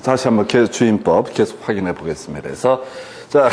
다시 한번 주임법 계속 확인해 보겠습니다. 그래서 자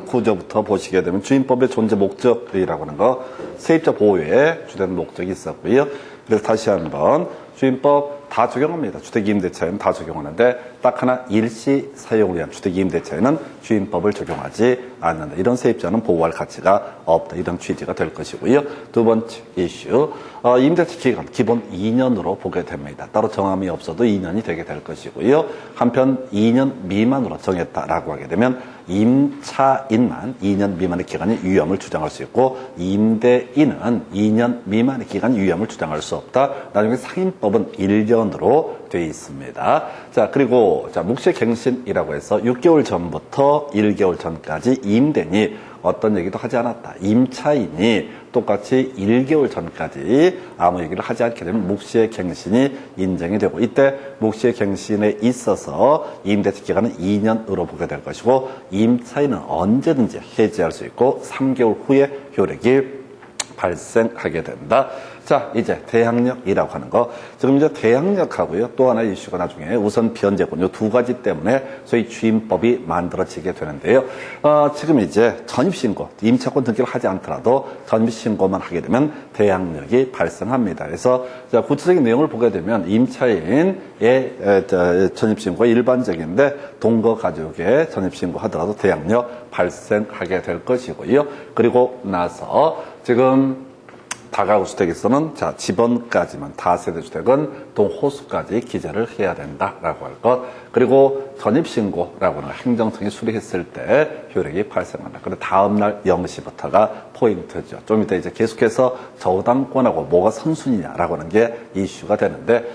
구조부터 보시게 되면 주임법의 존재 목적이라고 하는 거 세입자 보호에 주된 목적이 있었고요. 그래서 다시 한번 주임법 다 적용합니다. 주택임대차에는 다 적용하는데 딱 하나 일시 사용을 위한 주택임대차에는 주임법을 적용하지 않는다. 이런 세입자는 보호할 가치가 없다. 이런 취지가 될 것이고요. 두 번째 이슈, 임대차 기간 기본 2년으로 보게 됩니다. 따로 정함이 없어도 2년이 되게 될 것이고요. 한편 2년 미만으로 정했다라고 하게 되면 임차인만 2년 미만의 기간이 유효함을 주장할 수 있고 임대인은 2년 미만의 기간 유효함을 주장할 수 없다. 나중에 상임법은 1년으로 되어 있습니다. 자, 그리고 묵시갱신이라고 해서 6개월 전부터 1개월 전까지 임대인이 어떤 얘기도 하지 않았다. 임차인이 똑같이 1개월 전까지 아무 얘기를 하지 않게 되면 묵시의 갱신이 인정이 되고, 이때 묵시의 갱신에 있어서 임대차 기간은 2년으로 보게 될 것이고, 임차인은 언제든지 해지할 수 있고 3개월 후에 효력이 발생하게 된다. 자, 이제 대항력이라고 하는 거. 지금 이제 대항력하고요. 또 하나의 이슈가 나중에 우선 변제권, 요 두 가지 때문에 소위 주임법이 만들어지게 되는데요. 지금 이제 전입신고, 임차권 등기를 하지 않더라도 전입신고만 하게 되면 대항력이 발생합니다. 그래서 자, 구체적인 내용을 보게 되면 임차인의 전입신고가 일반적인데 동거 가족의 전입신고 하더라도 대항력 발생하게 될 것이고요. 그리고 나서 지금 다가구 주택에서는 집원까지만, 다세대 주택은 동호수까지 기재를 해야 된다라고 할 것. 그리고 전입신고라고 하는 행정청이 수리했을 때 효력이 발생한다. 그런데 다음날 0시부터가 포인트죠. 좀 이따 이제 계속해서 저당권하고 뭐가 선순위냐라고 하는 게 이슈가 되는데,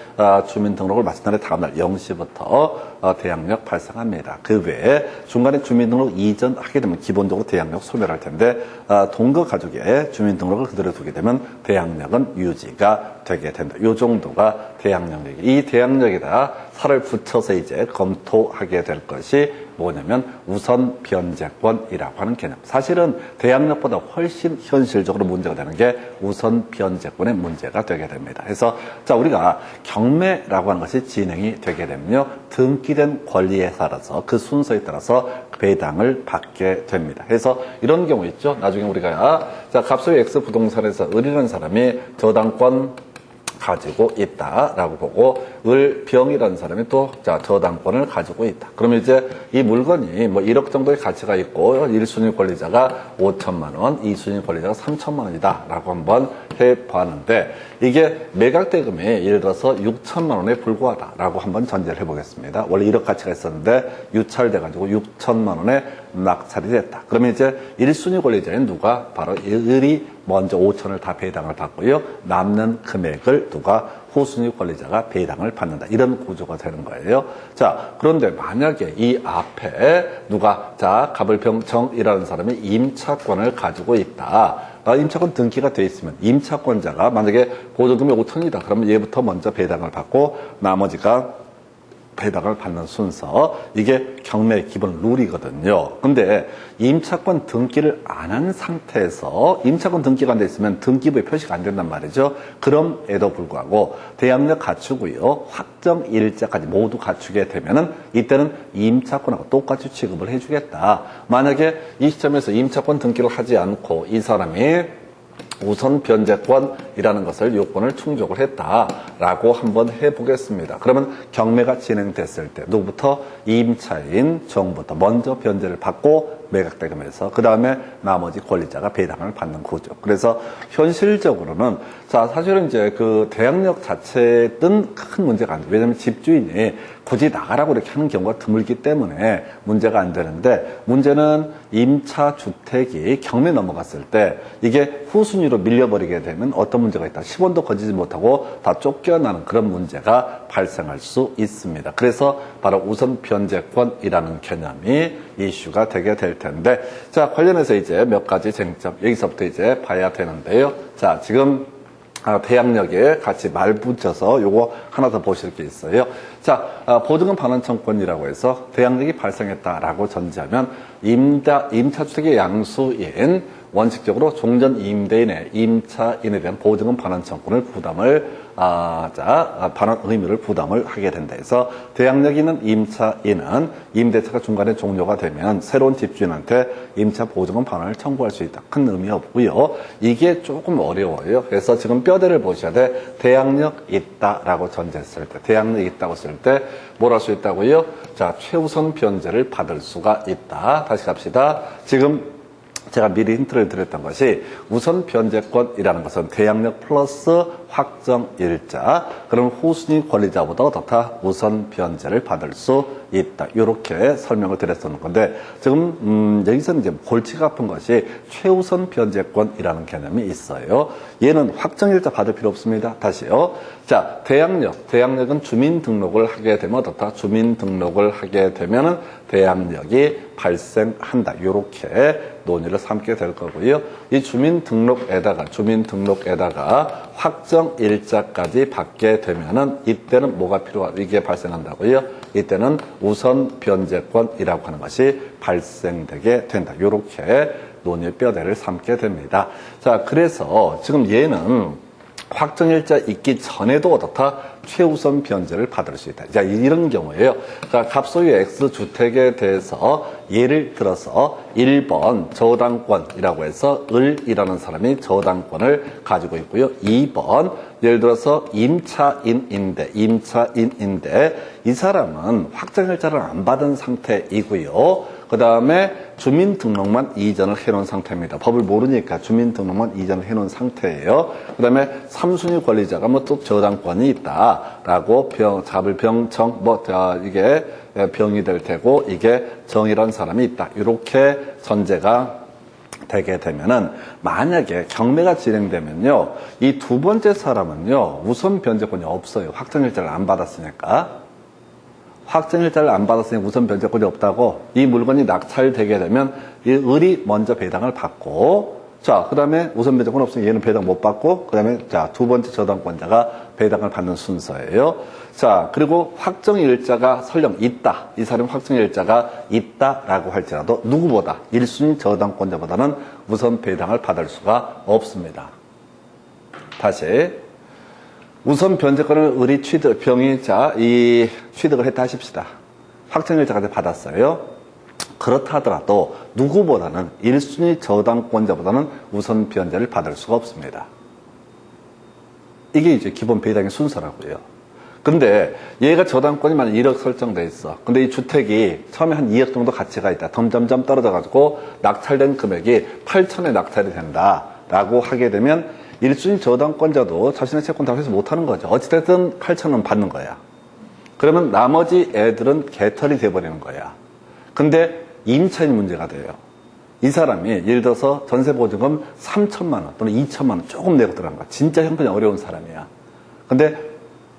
주민등록을 마친 날에 다음날 0시부터 대항력 발생합니다. 그 외에 중간에 주민등록 이전하게 되면 기본적으로 대항력 소멸할 텐데, 동거 가족의 주민등록을 그대로 두게 되면 대항력은 유지가 되게 된다. 이 정도가 대항력이기. 이 대항력에다 살을 붙여서 이제 검토하게 될 것이 뭐냐면 우선 변제권이라고 하는 개념. 사실은 대항력보다 훨씬 현실적으로 문제가 되는 게 우선 변제권의 문제가 되게 됩니다. 그래서 자, 우리가 경매라고 하는 것이 진행이 되게 되면요, 등기된 권리에 따라서 그 순서에 따라서 배당을 받게 됩니다. 그래서 이런 경우 있죠. 나중에 우리가 갑소유 X 부동산에서 을이라는 사람이 저당권 가지고 있다라고 보고, 을병이라는 사람이 또 저당권을 가지고 있다. 그러면 이제 이 물건이 뭐 1억 정도의 가치가 있고 1순위 권리자가 5천만 원, 2순위 권리자가 3천만 원이다라고 한번 해봤는데, 이게 매각 대금이 예를 들어서 6천만 원에 불과하다라고 한번 전제를 해보겠습니다. 원래 1억 가치가 있었는데 유찰돼가지고 6천만 원에 낙찰이 됐다. 그러면 이제 1순위 권리자인 누가? 바로 을이 먼저 5천을 다 배당을 받고요, 남는 금액을 누가? 후순위 권리자가 배당을 받는다. 이런 구조가 되는 거예요. 자, 그런데 만약에 이 앞에 누가? 갑을병정이라는 사람이 임차권을 가지고 있다. 임차권 등기가 돼 있으면 임차권자가 만약에 보조금이 5천이다. 그러면 얘부터 먼저 배당을 받고 나머지가 배당을 받는 순서, 이게 경매 기본 룰이거든요. 근데 임차권 등기를 안 한 상태에서 임차권 등기가 안 돼 있으면 등기부에 표시가 안 된단 말이죠. 그럼에도 불구하고 대항력 갖추고요, 확정 일자까지 모두 갖추게 되면은 이때는 임차권하고 똑같이 취급을 해주겠다. 만약에 이 시점에서 임차권 등기를 하지 않고 이 사람이 우선 변제권이라는 것을 요건을 충족을 했다라고 한번 해보겠습니다. 그러면 경매가 진행됐을 때 누구부터? 임차인 정부터 먼저 변제를 받고 매각대금에서 그 다음에 나머지 권리자가 배당을 받는 구조. 그래서 현실적으로는 사실은 이제 그 대항력 자체는 큰 문제가 안 돼요. 왜냐하면 집주인이 굳이 나가라고 이렇게 하는 경우가 드물기 때문에 문제가 안 되는데, 문제는 임차 주택이 경매 넘어갔을 때 이게 후순위로 밀려버리게 되면 어떤 문제가 있다. 10원도 건지지 못하고 다 쫓겨나는 그런 문제가 발생할 수 있습니다. 그래서 바로 우선 변제권이라는 개념이 이슈가 되게 될 텐데, 자, 관련해서 이제 몇 가지 쟁점 여기서부터 이제 봐야 되는데요. 자, 지금 대항력에 같이 말 붙여서 요거 하나 더 보실 게 있어요. 자, 보증금 반환 청구권이라고 해서 대항력이 발생했다라고 전제하면 임차 주택의 양수인 원칙적으로 종전 임대인의 임차인에 대한 보증금 반환 청구권을 반환 의무를 부담을 하게 된다 해서 대항력이 있는 임차인은 임대차가 중간에 종료가 되면 새로운 집주인한테 임차 보증금 반환을 청구할 수 있다. 큰 의미 없고요. 이게 조금 어려워요. 그래서 지금 뼈대를 보셔야 돼. 대항력 있다라고 전제했을 때, 대항력 있다고 쓸 때 뭘 할 수 있다고요? 자, 최우선 변제를 받을 수가 있다. 다시 갑시다. 지금 제가 미리 힌트를 드렸던 것이 우선 변제권이라는 것은 대항력 플러스 확정일자, 그럼 후순위 권리자보다 어떻다? 우선 변제를 받을 수 있다. 이렇게 설명을 드렸었는 건데 지금 여기서는 이제 골치가 아픈 것이 최우선 변제권이라는 개념이 있어요. 얘는 확정일자 받을 필요 없습니다. 다시요. 자, 대항력은 주민등록을 하게 되면 어떻다? 주민등록을 하게 되면은 대항력이 발생한다. 이렇게 논의를 삼게 될 거고요. 이 주민등록에다가 확정일자까지 받게 되면은 이때는 뭐가 이게 발생한다고요? 이때는 우선 변제권이라고 하는 것이 발생되게 된다. 이렇게 논의의 뼈대를 삼게 됩니다. 자, 그래서 지금 얘는 확정일자 있기 전에도 어떻다? 최우선 변제를 받을 수 있다. 자, 이런 경우에요. 자, 갑소유 X주택에 대해서 예를 들어서 1번 저당권이라고 해서 을이라는 사람이 저당권을 가지고 있고요. 2번 예를 들어서 임차인인데 이 사람은 확정일자를 안 받은 상태이고요. 그 다음에 주민등록만 이전을 해놓은 상태입니다. 법을 모르니까 주민등록만 이전을 해놓은 상태예요. 그 다음에 3순위 권리자가 뭐 또 저당권이 있다라고 이게 병이 될 테고 이게 정이라는 사람이 있다. 이렇게 전제가 되게 되면은 만약에 경매가 진행되면요. 이 두 번째 사람은요. 우선 변제권이 없어요. 확정일자를 안 받았으니까. 확정일자를 안 받았으니 우선 변제권이 없다고 이 물건이 낙찰되게 되면 이 을이 먼저 배당을 받고 자, 그 다음에 우선 변제권 없으니 얘는 배당 못 받고 그 다음에 자, 두 번째 저당권자가 배당을 받는 순서예요. 자, 그리고 확정일자가 설령 있다. 이 사람 확정일자가 있다라고 할지라도 누구보다 1순위 저당권자보다는 우선 배당을 받을 수가 없습니다. 다시 우선 변제권을 을이 취득을 했다 하십시다. 확정일자까지 받았어요. 그렇다 하더라도 누구보다는 1순위 저당권자보다는 우선 변제를 받을 수가 없습니다. 이게 이제 기본 배당의 순서라고요. 근데 얘가 저당권이 만약 1억 설정돼 있어. 근데 이 주택이 처음에 한 2억 정도 가치가 있다. 점점점 떨어져가지고 낙찰된 금액이 8천에 낙찰이 된다라고 하게 되면 1순위 저당권자도 자신의 채권 다 회수 못하는 거죠. 어찌됐든 8천원 받는 거야. 그러면 나머지 애들은 개털이 돼버리는 거야. 근데 임차인이 문제가 돼요. 이 사람이 예를 들어서 전세보증금 3천만 원 또는 2천만 원 조금 내고 들어간 거야. 진짜 형편이 어려운 사람이야. 근데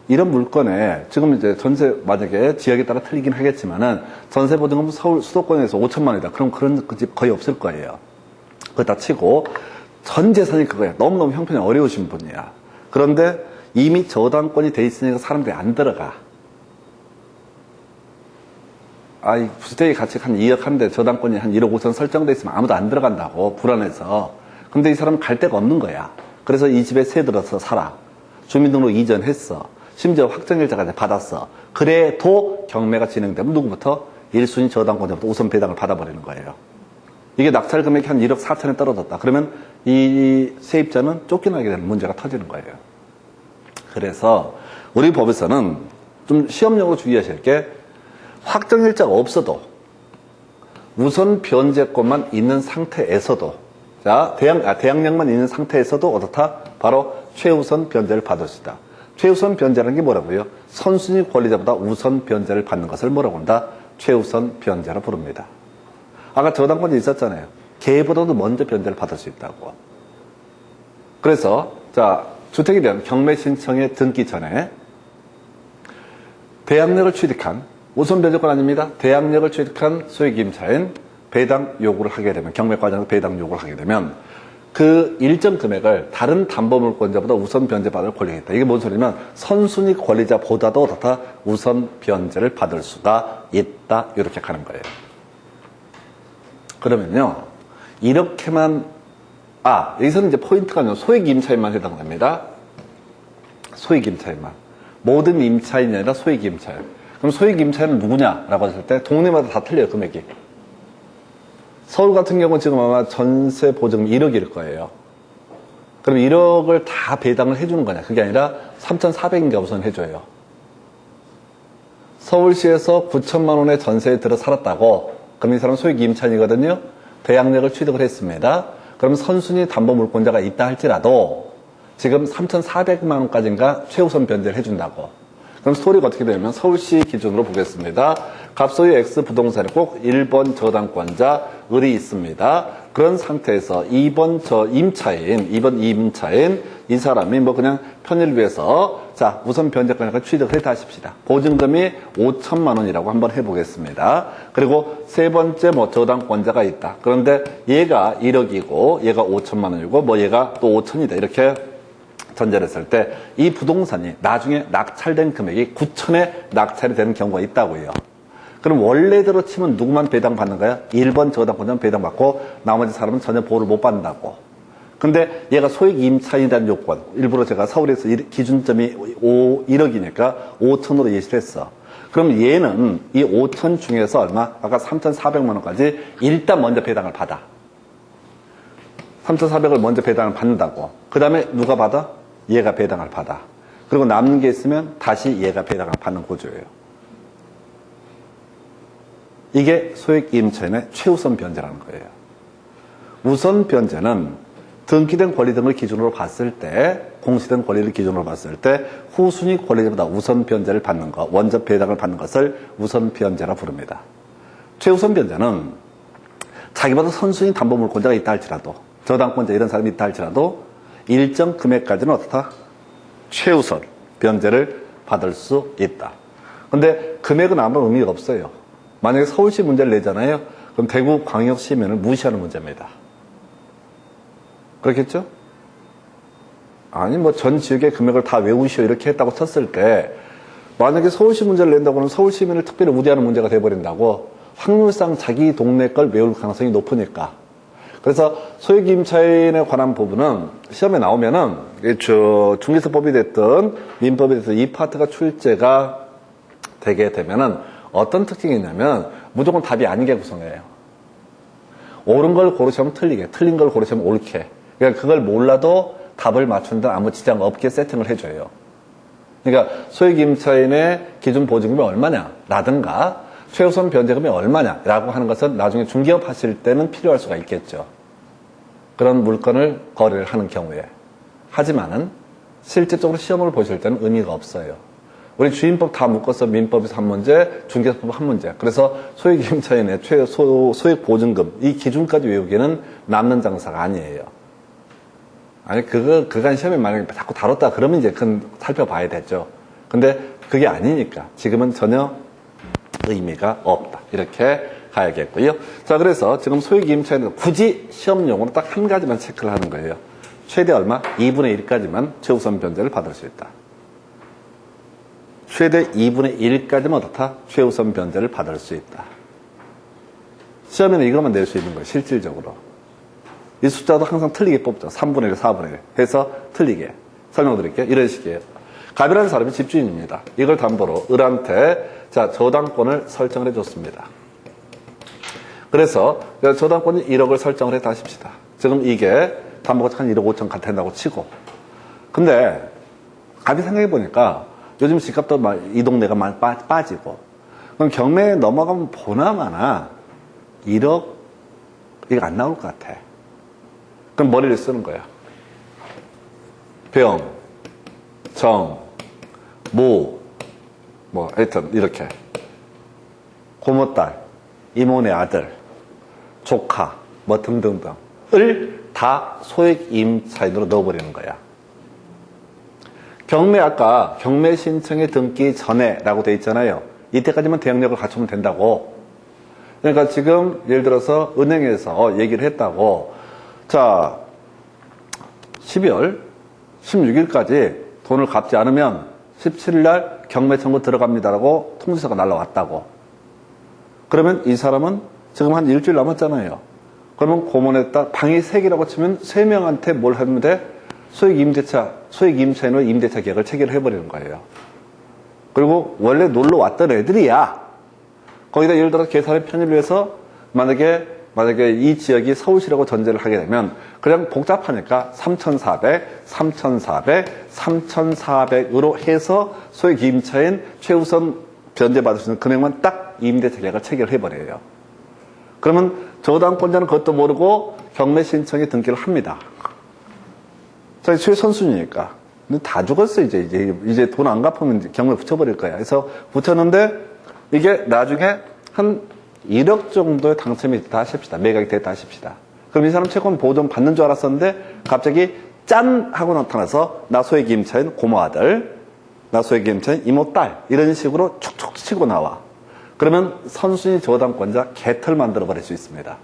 이런 물건에 지금 이제 전세 만약에 지역에 따라 틀리긴 하겠지만은 전세보증금 서울 수도권에서 5천만 원이다. 그럼 그런 집 거의 없을 거예요. 그거 다 치고 전 재산이 그거야. 너무너무 형편이 어려우신 분이야. 그런데 이미 저당권이 돼 있으니까 사람들이 안 들어가. 이 주택의 가치가 한 2억 한데 저당권이 한 1억 5천 설정돼 있으면 아무도 안 들어간다고 불안해서. 근데 이 사람은 갈 데가 없는 거야. 그래서 이 집에 새 들어서 살아. 주민등록 이전했어. 심지어 확정일자까지 받았어. 그래도 경매가 진행되면 누구부터? 1순위 저당권자부터 우선 배당을 받아버리는 거예요. 이게 낙찰 금액이 한 1억 4천에 떨어졌다. 그러면 이 세입자는 쫓겨나게 되는 문제가 터지는 거예요. 그래서 우리 법에서는 좀 시험용으로 주의하실 게 확정일자가 없어도 우선 변제권만 있는 상태에서도 자 대항력만 있는 상태에서도 어떻다? 바로 최우선 변제를 받을 수 있다. 최우선 변제라는 게 뭐라고요? 선순위 권리자보다 우선 변제를 받는 것을 뭐라고 한다? 최우선 변제라 부릅니다. 아까 저당권이 있었잖아요. 걔보다도 먼저 변제를 받을 수 있다고. 그래서 자 주택에 대한 경매 신청에 등기 전에 대항력을 취득한 우선 변제권 아닙니다. 대항력을 취득한 소액임차인 배당 요구를 하게 되면 경매 과정에서 배당 요구를 하게 되면 그 일정 금액을 다른 담보물권자보다 우선 변제받을 권리가 있다. 이게 뭔 소리냐면 선순위 권리자보다도 더 우선 변제를 받을 수가 있다. 이렇게 가는 거예요. 그러면요, 이렇게만, 여기서는 이제 포인트가 소액 임차인만 해당됩니다. 소액 임차인만. 모든 임차인이 아니라 소액 임차인. 그럼 소액 임차인은 누구냐라고 했을 때 동네마다 다 틀려요, 금액이. 서울 같은 경우는 지금 아마 전세 보증금 1억일 거예요. 그럼 1억을 다 배당을 해주는 거냐? 그게 아니라 3,400인가 우선 해줘요. 서울시에서 9천만 원의 전세에 들어 살았다고. 그럼 이 사람은 소액 임차인이거든요. 대항력을 취득을 했습니다. 그럼 선순위 담보물권자가 있다 할지라도 지금 3,400만 원까지인가 최우선 변제를 해준다고. 그럼 스토리가 어떻게 되냐면 서울시 기준으로 보겠습니다. 갑소유 X 부동산에 꼭 1번 저당권자 을이 있습니다. 그런 상태에서 2번 임차인, 이 사람이 뭐 그냥 편의를 위해서 자, 우선 변제권을 취득을 했다 하십시다. 보증금이 5천만 원이라고 한번 해보겠습니다. 그리고 세 번째 뭐 저당권자가 있다. 그런데 얘가 1억이고 얘가 5천만 원이고 뭐 얘가 또 5천이다. 이렇게 전제를 했을 때 이 부동산이 나중에 낙찰된 금액이 9천에 낙찰이 되는 경우가 있다고요. 그럼 원래대로 치면 누구만 배당받는 거야? 1번 저당권자는 배당받고 나머지 사람은 전혀 보호를 못 받는다고. 근데 얘가 소액 임차인이라는 요건, 일부러 제가 서울에서 기준점이 1억이니까 5천으로 예시를 했어. 그럼 얘는 이 5천 중에서 얼마? 아까 3,400만 원까지 일단 먼저 배당을 받아. 3,400을 먼저 배당을 받는다고. 그 다음에 누가 받아? 얘가 배당을 받아. 그리고 남는 게 있으면 다시 얘가 배당을 받는 구조예요. 이게 소액 임차인의 최우선 변제라는 거예요. 우선 변제는 등기된 권리 등을 기준으로 봤을 때, 공시된 권리를 기준으로 봤을 때 후순위 권리자보다 우선 변제를 받는 것, 원적 배당을 받는 것을 우선 변제라 부릅니다. 최우선 변제는 자기보다 선순위 담보물권자가 있다 할지라도, 저당권자 이런 사람이 있다 할지라도 일정 금액까지는 어떻다? 최우선 변제를 받을 수 있다. 근데 금액은 아무런 의미가 없어요. 만약에 서울시 문제를 내잖아요. 그럼 대구 광역시면을 무시하는 문제입니다. 그렇겠죠? 아니 뭐 전 지역의 금액을 다 외우시오 이렇게 했다고 쳤을 때 만약에 서울시 문제를 낸다고 하면 서울시민을 특별히 우대하는 문제가 돼버린다고. 확률상 자기 동네 걸 외울 가능성이 높으니까. 그래서 소액 임차인에 관한 부분은 시험에 나오면은 중개사법이 됐든 민법이 됐든 이 파트가 출제가 되게 되면은 어떤 특징이 있냐면 무조건 답이 아닌 게 구성해요. 옳은 걸 고르시면 틀리게, 틀린 걸 고르시면 옳게. 그러니까 그걸 몰라도 답을 맞춘다 아무 지장 없게 세팅을 해줘요. 그러니까 소액 임차인의 기준 보증금이 얼마냐 라든가 최우선 변제금이 얼마냐 라고 하는 것은 나중에 중개업 하실 때는 필요할 수가 있겠죠. 그런 물건을 거래를 하는 경우에. 하지만은 실질적으로 시험을 보실 때는 의미가 없어요. 우리 주임법 다 묶어서 민법에서 한 문제, 중개법 한 문제. 그래서 소액 임차인의 소액 보증금 이 기준까지 외우기에는 남는 장사가 아니에요. 아니 그간 시험에 만약에 자꾸 다뤘다 그러면 이제 그건 살펴봐야 되죠. 근데 그게 아니니까 지금은 전혀 의미가 없다. 이렇게 가야겠고요. 자, 그래서 지금 소액 임차인은 굳이 시험용으로 딱 한 가지만 체크를 하는 거예요. 최대 얼마? 2분의 1까지만 최우선 변제를 받을 수 있다. 최대 2분의 1까지만 어떻다? 최우선 변제를 받을 수 있다. 시험에는 이것만 낼 수 있는 거예요. 실질적으로. 이 숫자도 항상 틀리게 뽑죠. 3분의 1, 4분의 1 해서 틀리게. 설명드릴게요. 이런 식이에요. 갑이라는 사람이 집주인입니다. 이걸 담보로 을한테 자 저당권을 설정을 해줬습니다. 그래서 저당권이 1억을 설정을 했다 하십시다. 지금 이게 담보가 한 1억 5천 같다고 치고. 근데 갑이 생각해보니까 요즘 집값도 막 이 동네가 많이 빠지고 그럼 경매에 넘어가면 보나마나 1억 이거 안 나올 것 같아. 그럼 머리를 쓰는 거야. 병, 정, 모, 뭐 하여튼 이렇게 고모딸, 이모네 아들, 조카 뭐 등등등을 다 소액 임차인으로 넣어버리는 거야. 경매 아까 경매 신청에 등기 전에 라고 돼 있잖아요. 이때까지만 대항력을 갖추면 된다고. 그러니까 지금 예를 들어서 은행에서 얘기를 했다고. 자 12월 16일까지 돈을 갚지 않으면 17일날 경매 청구 들어갑니다라고 통지서가 날라왔다고. 그러면 이 사람은 지금 한 일주일 남았잖아요. 그러면 고문했다. 방이 3개라고 치면 3명한테 뭘 하면 돼? 소액 임차인으로 임대차 계약을 체결을 해버리는 거예요. 그리고 원래 놀러 왔던 애들이야. 거기다 예를 들어 계산의 편의를 위해서 만약에 이 지역이 서울시라고 전제를 하게 되면 그냥 복잡하니까 3,400으로 해서 소액 임차인 최우선 변제받을 수 있는 금액만 딱 임대차 계약을 체결을 해버려요. 그러면 저당권자는 그것도 모르고 경매 신청에 등기를 합니다. 자, 최선순위니까. 근데 다 죽었어, 이제 돈 안 갚으면 경매 붙여버릴 거야. 그래서 붙였는데 이게 나중에 한 1억 정도의 당첨이 됐다 하십시다. 매각이 됐다 하십시다. 그럼 이 사람 채권 보존 받는 줄 알았었는데 갑자기 짠! 하고 나타나서 나 소액 임차인 고모 아들, 나 소액 임차인 이모 딸 이런 식으로 촉촉 치고 나와. 그러면 선순위 저당권자 개털 만들어 버릴 수 있습니다.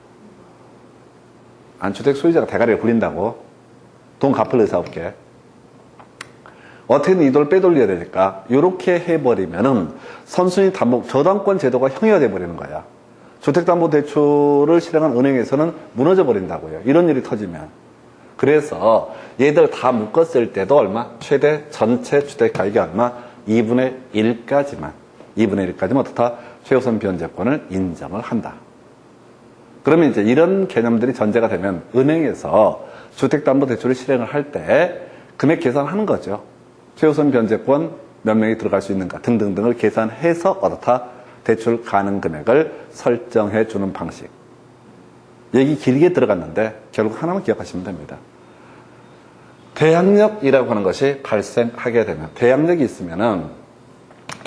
안주택 소유자가 대가리를 굴린다고 돈 갚을 의사 없게. 어떻게든 이 돈을 빼돌려야 되니까 이렇게 해버리면은 선순위 저당권 제도가 형해가 돼버리는 거야. 주택담보대출을 실행한 은행에서는 무너져 버린다고요. 이런 일이 터지면. 그래서 얘들 다 묶었을 때도 얼마? 최대 전체 주택가격이 얼마? 2분의 1까지만 어떻다? 최우선 변제권을 인정을 한다. 그러면 이제 이런 개념들이 전제가 되면 은행에서 주택담보대출을 실행을 할 때 금액 계산하는 거죠. 최우선 변제권 몇 명이 들어갈 수 있는가 등등등을 계산해서 어떻다? 대출 가능 금액을 설정해 주는 방식. 얘기 길게 들어갔는데 결국 하나만 기억하시면 됩니다. 대항력이라고 하는 것이 발생하게 되면 대항력이 있으면은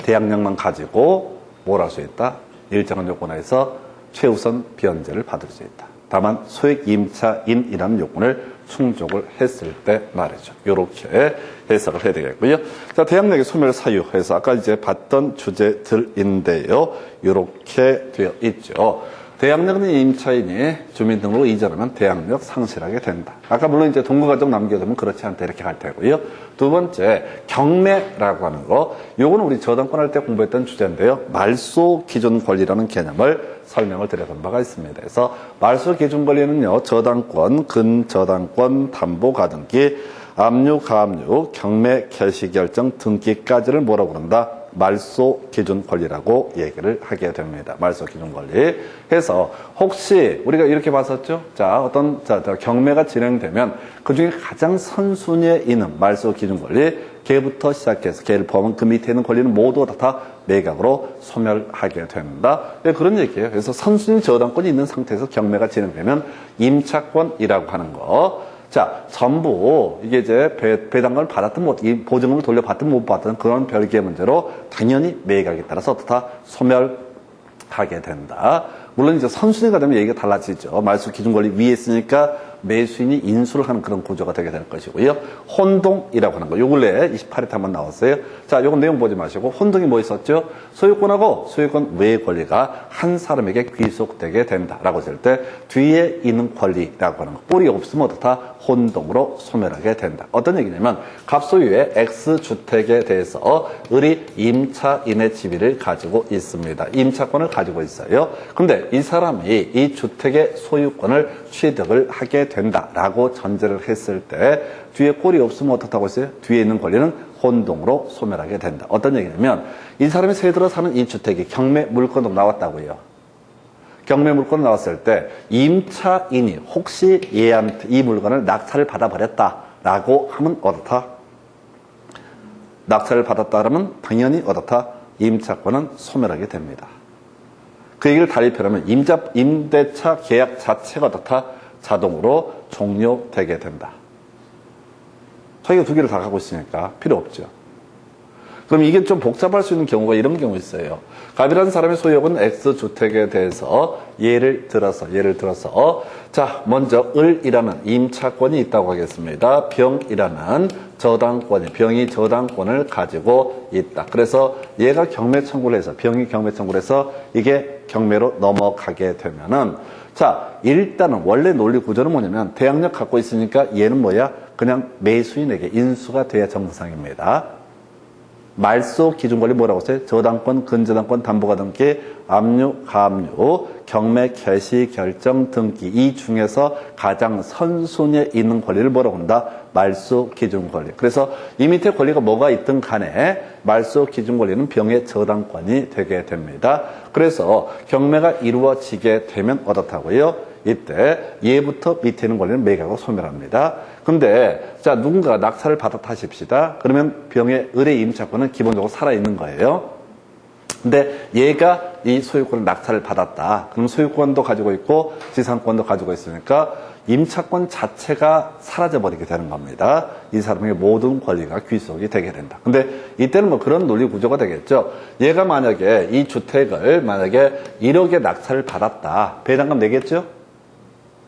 대항력만 가지고 뭘 할 수 있다? 일정한 요건에서 최우선 변제를 받을 수 있다. 다만 소액 임차인이라는 요건을 충족을 했을 때 말이죠. 이렇게 해석을 해야 되겠고요. 자, 대항력의 소멸 사유에서 아까 이제 봤던 주제들인데요. 이렇게 되어 있죠. 대항력은 임차인이 주민등록을 이전하면 대항력 상실하게 된다. 아까 물론 이제 동거가정 남겨두면 그렇지 않다 이렇게 갈 테고요. 두 번째 경매라고 하는 거, 요거는 우리 저당권 할 때 공부했던 주제인데요. 말소 기준 권리라는 개념을 설명을 드렸던 바가 있습니다. 그래서 말소 기준 권리는요, 저당권, 근저당권, 담보 가등기, 압류, 가압류, 경매, 개시 결정, 등기까지를 뭐라고 그런다? 말소 기준 권리라고 얘기를 하게 됩니다. 말소 기준 권리. 해서 혹시 우리가 이렇게 봤었죠? 자, 경매가 진행되면 그 중에 가장 선순위에 있는 말소 기준 권리, 걔부터 시작해서 걔를 포함한 그 밑에 있는 권리는 모두 다 매각으로 소멸하게 된다. 네, 그런 얘기예요. 그래서 선순위 저당권이 있는 상태에서 경매가 진행되면 임차권이라고 하는 거. 자, 전부 이게 이제 배당금을 받았든 이 보증금을 돌려받든 못 받든 그런 별개의 문제로 당연히 매각에 따라서 어떻다? 소멸하게 된다. 물론 이제 선순위가 되면 얘기가 달라지죠. 말소 기준 권리 위에 있으니까 매수인이 인수를 하는 그런 구조가 되게 될 것이고요. 혼동이라고 하는 거. 요 근래 28회 때 한번 나왔어요. 자, 요건 내용 보지 마시고 혼동이 뭐 있었죠? 소유권하고 소유권 외의 권리가 한 사람에게 귀속되게 된다라고 했을 때 뒤에 있는 권리라고 하는 거. 꼴이 없으면 어떻다? 혼동으로 소멸하게 된다. 어떤 얘기냐면 갑소유의 X주택에 대해서 을이 임차인의 지위를 가지고 있습니다. 임차권을 가지고 있어요. 그런데 이 사람이 이 주택의 소유권을 취득을 하게 된다라고 전제를 했을 때 뒤에 꼴이 없으면 어떻다고 했어요? 뒤에 있는 권리는 혼동으로 소멸하게 된다. 어떤 얘기냐면 이 사람이 새 들어 사는 이 주택이 경매 물건으로 나왔다고요. 경매 물건 나왔을 때 임차인이 혹시 얘한테 이 물건을 낙찰을 받아버렸다라고 하면 어떻다? 낙찰을 받았다 그러면 당연히 어떻다? 임차권은 소멸하게 됩니다. 그 얘기를 달리 표현하면 임대차 계약 자체가 어떻다? 자동으로 종료되게 된다. 저희가 두 개를 다 갖고 있으니까 필요 없죠. 그럼 이게 좀 복잡할 수 있는 경우가 이런 경우 있어요. 갑이라는 사람의 소유권 X주택에 대해서 예를 들어서 자, 먼저 을이라는 임차권이 있다고 하겠습니다. 병이라는 병이 저당권을 가지고 있다. 그래서 얘가 경매 청구를 해서 병이 경매 청구를 해서 이게 경매로 넘어가게 되면은 자, 일단은 원래 논리 구조는 뭐냐면 대항력 갖고 있으니까 얘는 뭐야? 그냥 매수인에게 인수가 돼야 정상입니다. 말소 기준 권리 뭐라고 했어요? 저당권, 근저당권, 담보가 등기, 압류, 가압류, 경매, 개시, 결정, 등기 이 중에서 가장 선순위에 있는 권리를 뭐라고 한다? 말소 기준 권리. 그래서 이 밑에 권리가 뭐가 있든 간에 말소 기준 권리는 병의 저당권이 되게 됩니다. 그래서 경매가 이루어지게 되면 어떻다고요? 이때 예부터 밑에 있는 권리는 매각하고 소멸합니다. 근데 자 누군가 낙찰을 받았다 하십시다. 그러면 병의 의뢰 임차권은 기본적으로 살아있는 거예요. 근데 얘가 이 소유권을 낙찰을 받았다. 그럼 소유권도 가지고 있고 지상권도 가지고 있으니까 임차권 자체가 사라져버리게 되는 겁니다. 이 사람의 모든 권리가 귀속이 되게 된다. 근데 이때는 뭐 그런 논리 구조가 되겠죠. 얘가 만약에 이 주택을 만약에 1억에 낙찰을 받았다. 배당금 내겠죠?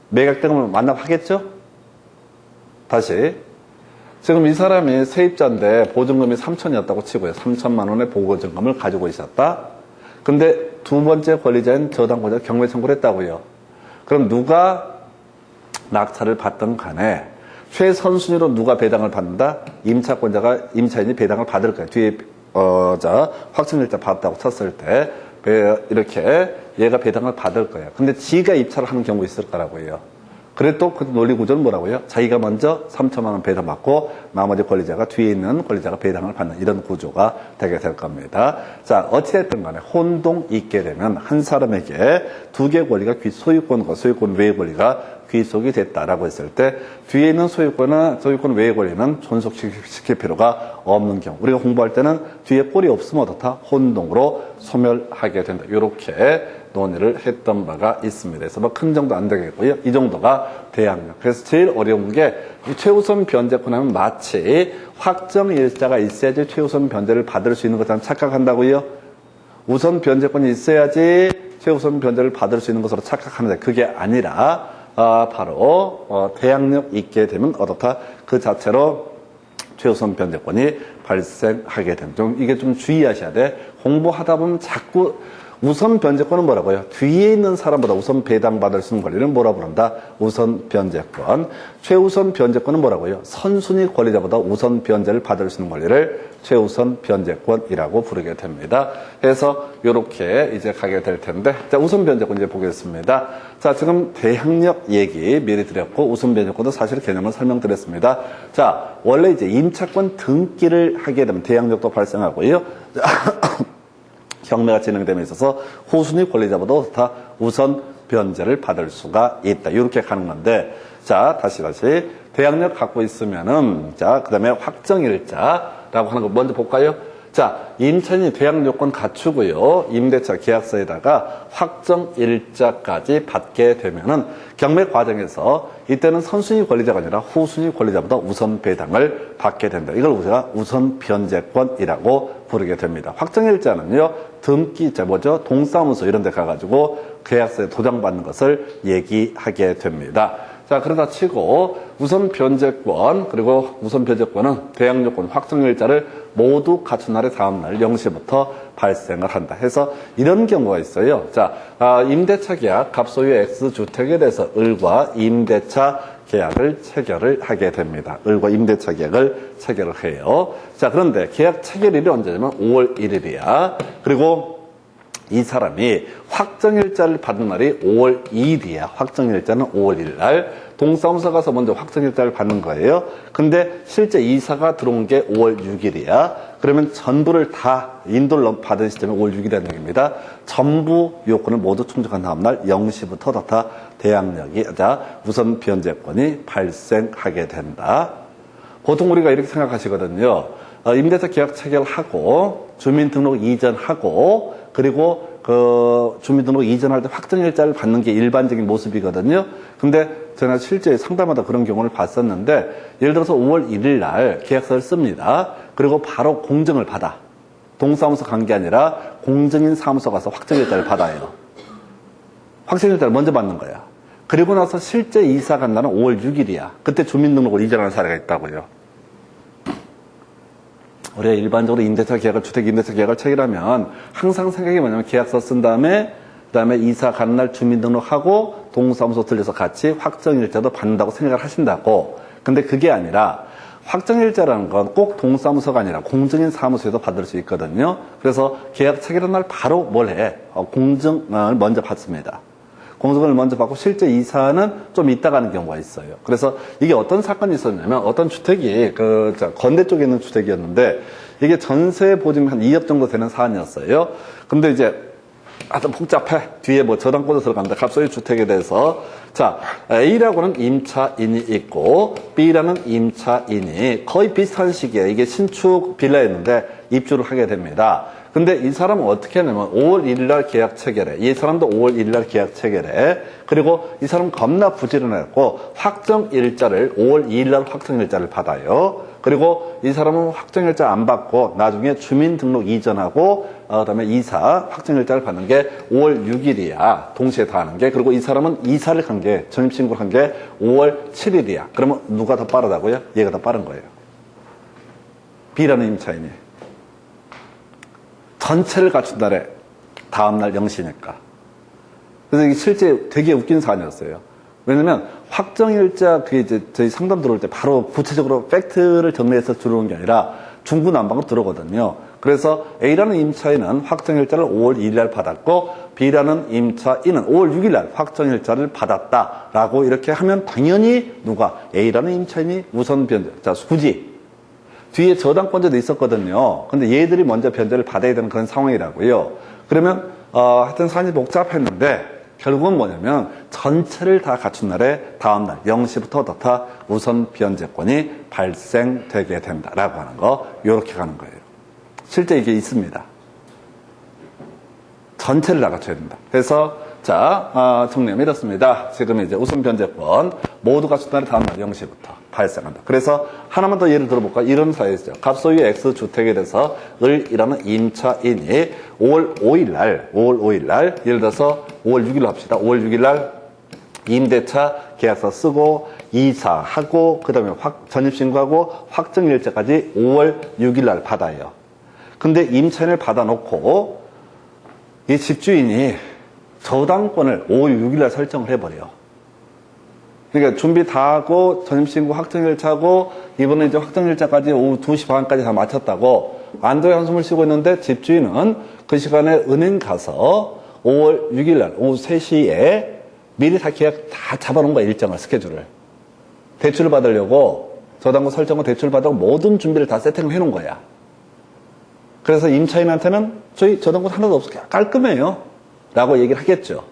매각대금을 완납하겠죠? 다시. 지금 이 사람이 세입자인데 보증금이 3천이었다고 치고요. 3천만 원의 보증금을 가지고 있었다. 근데 두 번째 권리자인 저당권자 경매 청구를 했다고요. 그럼 누가 낙찰을 받든 간에 최선순위로 누가 배당을 받는다? 임차인이 배당을 받을 거예요. 뒤에 확정일자 받았다고 쳤을 때 이렇게 얘가 배당을 받을 거예요. 근데 지가 입찰을 하는 경우 있을 거라고요. 그래도 그 논리 구조는 뭐라고요? 자기가 먼저 3천만 원 배당 받고 나머지 권리자가 뒤에 있는 권리자가 배당을 받는 이런 구조가 되게 될 겁니다. 자, 어찌됐든 간에 혼동 있게 되면 한 사람에게 두 개의 권리가 소유권과 소유권 외의 권리가 귀속이 됐다라고 했을 때 뒤에 있는 소유권 외의 권리는 존속시킬 필요가 없는 경우 우리가 공부할 때는 뒤에 꼴이 없으면 어떻다? 혼동으로 소멸하게 된다. 이렇게 논의를 했던 바가 있습니다. 그래서 뭐 큰 정도 안 되겠고요. 이 정도가 대항력. 그래서 제일 어려운 게 최우선 변제권 하면 마치 확정일자가 있어야지 최우선 변제를 받을 수 있는 것처럼 착각한다고요. 우선 변제권이 있어야지 최우선 변제를 받을 수 있는 것으로 착각하는데 그게 아니라 바로 대항력 있게 되면 어떻다? 그 자체로 최우선 변제권이 발생하게 됩니다. 이게 좀 주의하셔야 돼. 공부하다 보면 자꾸 우선 변제권은 뭐라고요? 뒤에 있는 사람보다 우선 배당받을 수 있는 권리는 뭐라 부른다? 우선 변제권. 최우선 변제권은 뭐라고요? 선순위 권리자보다 우선 변제를 받을 수 있는 권리를 최우선 변제권이라고 부르게 됩니다. 그래서 이렇게 이제 가게 될 텐데, 자, 우선 변제권 이제 보겠습니다. 자, 지금 대항력 얘기 미리 드렸고, 우선 변제권도 사실 개념을 설명드렸습니다. 자, 원래 이제 임차권 등기를 하게 되면 대항력도 발생하고요. 경매가 진행됨에 있어서 후순위 권리자보다 다 우선 변제를 받을 수가 있다. 이렇게 가는 건데, 자, 다시. 대항력 갖고 있으면은, 자, 그 다음에 확정일자라고 하는 거 먼저 볼까요? 자, 임차인이 대항력 요건 갖추고요. 임대차 계약서에다가 확정일자까지 받게 되면은 경매 과정에서 이때는 선순위 권리자가 아니라 후순위 권리자보다 우선 배당을 받게 된다. 이걸 우리가 우선 변제권이라고 부르게 됩니다. 확정일자는요, 등기자 동사무소 이런 데 가가지고 계약서에 도장받는 것을 얘기하게 됩니다. 자, 그러다 치고 우선 변제권 그리고 우선 변제권은 대항력권 확정일자를 모두 갖춘 날의 다음날 0시부터 발생을 한다 해서 이런 경우가 있어요. 자, 임대차 계약 갑소유 X주택에 대해서 을과 임대차 계약을 체결을 하게 됩니다. 을과 임대차 계약을 체결을 해요. 자, 그런데 계약 체결일이 언제냐면 5월 1일이야. 그리고 이 사람이 확정일자를 받은 날이 5월 2일이야. 확정일자는 5월 1일 날. 동사무소 가서 먼저 확정일자를 받는 거예요. 근데 실제 이사가 들어온 게 5월 6일이야. 그러면 전부를 다 인도를 받은 시점이 5월 6일이라는 얘기입니다. 전부 요건을 모두 충족한 다음날 0시부터 다 대항력이, 우선 변제권이 발생하게 된다. 보통 우리가 이렇게 생각하시거든요. 임대차 계약 체결하고 주민등록 이전하고 그리고 그 주민등록 이전할 때 확정일자를 받는 게 일반적인 모습이거든요. 근데 제가 실제 상담하다 그런 경우를 봤었는데, 예를 들어서 5월 1일 날 계약서를 씁니다. 그리고 바로 공증을 받아. 동사무소 간 게 아니라 공증인 사무소 가서 확정일자를 받아요. 확정일자를 먼저 받는 거야. 그리고 나서 실제 이사 간 날은 5월 6일이야. 그때 주민등록을 이전하는 사례가 있다고요. 우리가 일반적으로 주택 임대차 계약을 체결하면 항상 생각이 뭐냐면 계약서 쓴 다음에 그다음에 이사 가는 날 주민등록하고 동사무소 들려서 같이 확정일자도 받는다고 생각을 하신다고. 근데 그게 아니라 확정일자라는 건 꼭 동사무소가 아니라 공증인 사무소에도 받을 수 있거든요. 그래서 계약 체결한 날 바로 뭘 해? 공증을 먼저 받습니다. 공증을 먼저 받고 실제 이사는 좀 이따가 하는 경우가 있어요. 그래서 이게 어떤 사건이 있었냐면 어떤 주택이 건대 쪽에 있는 주택이었는데 이게 전세 보증 한 2억 정도 되는 사안이었어요. 근데 이제 하여튼 복잡해. 뒤에 뭐 저당권도 들어갑니다. 갑소유 주택에 대해서. 자, A라고는 임차인이 있고 B라는 임차인이 거의 비슷한 시기에 이게 신축 빌라였는데 입주를 하게 됩니다. 근데 이 사람은 어떻게 하냐면 5월 1일 날 계약 체결해. 이 사람도 5월 1일 날 계약 체결해. 그리고 이 사람 겁나 부지런했고 확정일자를 5월 2일 날 확정일자를 받아요. 그리고 이 사람은 확정일자 안 받고 나중에 주민등록 이전하고 그다음에 이사 확정일자를 받는 게 5월 6일이야. 동시에 다 하는 게. 그리고 이 사람은 이사를 한 게 전입신고를 한 게 5월 7일이야. 그러면 누가 더 빠르다고요? 얘가 더 빠른 거예요. B라는 임차인이. 전체를 갖춘 날에 다음날 0시니까. 그래서 이게 실제 되게 웃긴 사안이었어요. 왜냐면 확정일자 그게 이제 저희 상담 들어올 때 바로 구체적으로 팩트를 정리해서 들어오는 게 아니라 중구난방으로 들어오거든요. 그래서 A라는 임차인은 확정일자를 5월 2일 날 받았고 B라는 임차인은 5월 6일 날 확정일자를 받았다라고 이렇게 하면 당연히 누가 A라는 임차인이 우선 변제. 자, 굳이 뒤에 저당권자도 있었거든요. 근데 얘들이 먼저 변제를 받아야 되는 그런 상황이라고요. 그러면 하여튼 사안이 복잡했는데 결국은 뭐냐면 전체를 다 갖춘 날에 다음날 0시부터 다 우선 변제권이 발생되게 된다라고 하는 거, 이렇게 가는 거예요. 실제 이게 있습니다. 전체를 다 갖춰야 된다. 그래서 자, 정리하면 이렇습니다. 지금 이제 우선 변제권 모두 갖춘 날에 다음날 0시부터 발생한다. 그래서 하나만 더 예를 들어볼까? 이런 사례죠. 갑소유 X주택에 대해서 을이라는 임차인이 5월 5일 날, 예를 들어서 5월 6일로 합시다. 5월 6일 날 임대차 계약서 쓰고 이사하고 그다음에 전입신고하고 확정일자까지 5월 6일 날 받아요. 근데 임차인을 받아놓고 이 집주인이 저당권을 5월 6일 날 설정을 해버려요. 그러니까 준비 다 하고 전입신고 확정일자고 이번에 이제 확정일자까지 오후 2시 반까지 다 마쳤다고 안도의 한숨을 쉬고 있는데 집주인은 그 시간에 은행 가서 5월 6일 날 오후 3시에 미리 다 계약 다 잡아놓은 거야. 일정을, 스케줄을. 대출을 받으려고 저당권 설정과 대출 받으려고 모든 준비를 다 세팅을 해놓은 거야. 그래서 임차인한테는 저희 저당권 하나도 없어. 깔끔해요. 라고 얘기를 하겠죠.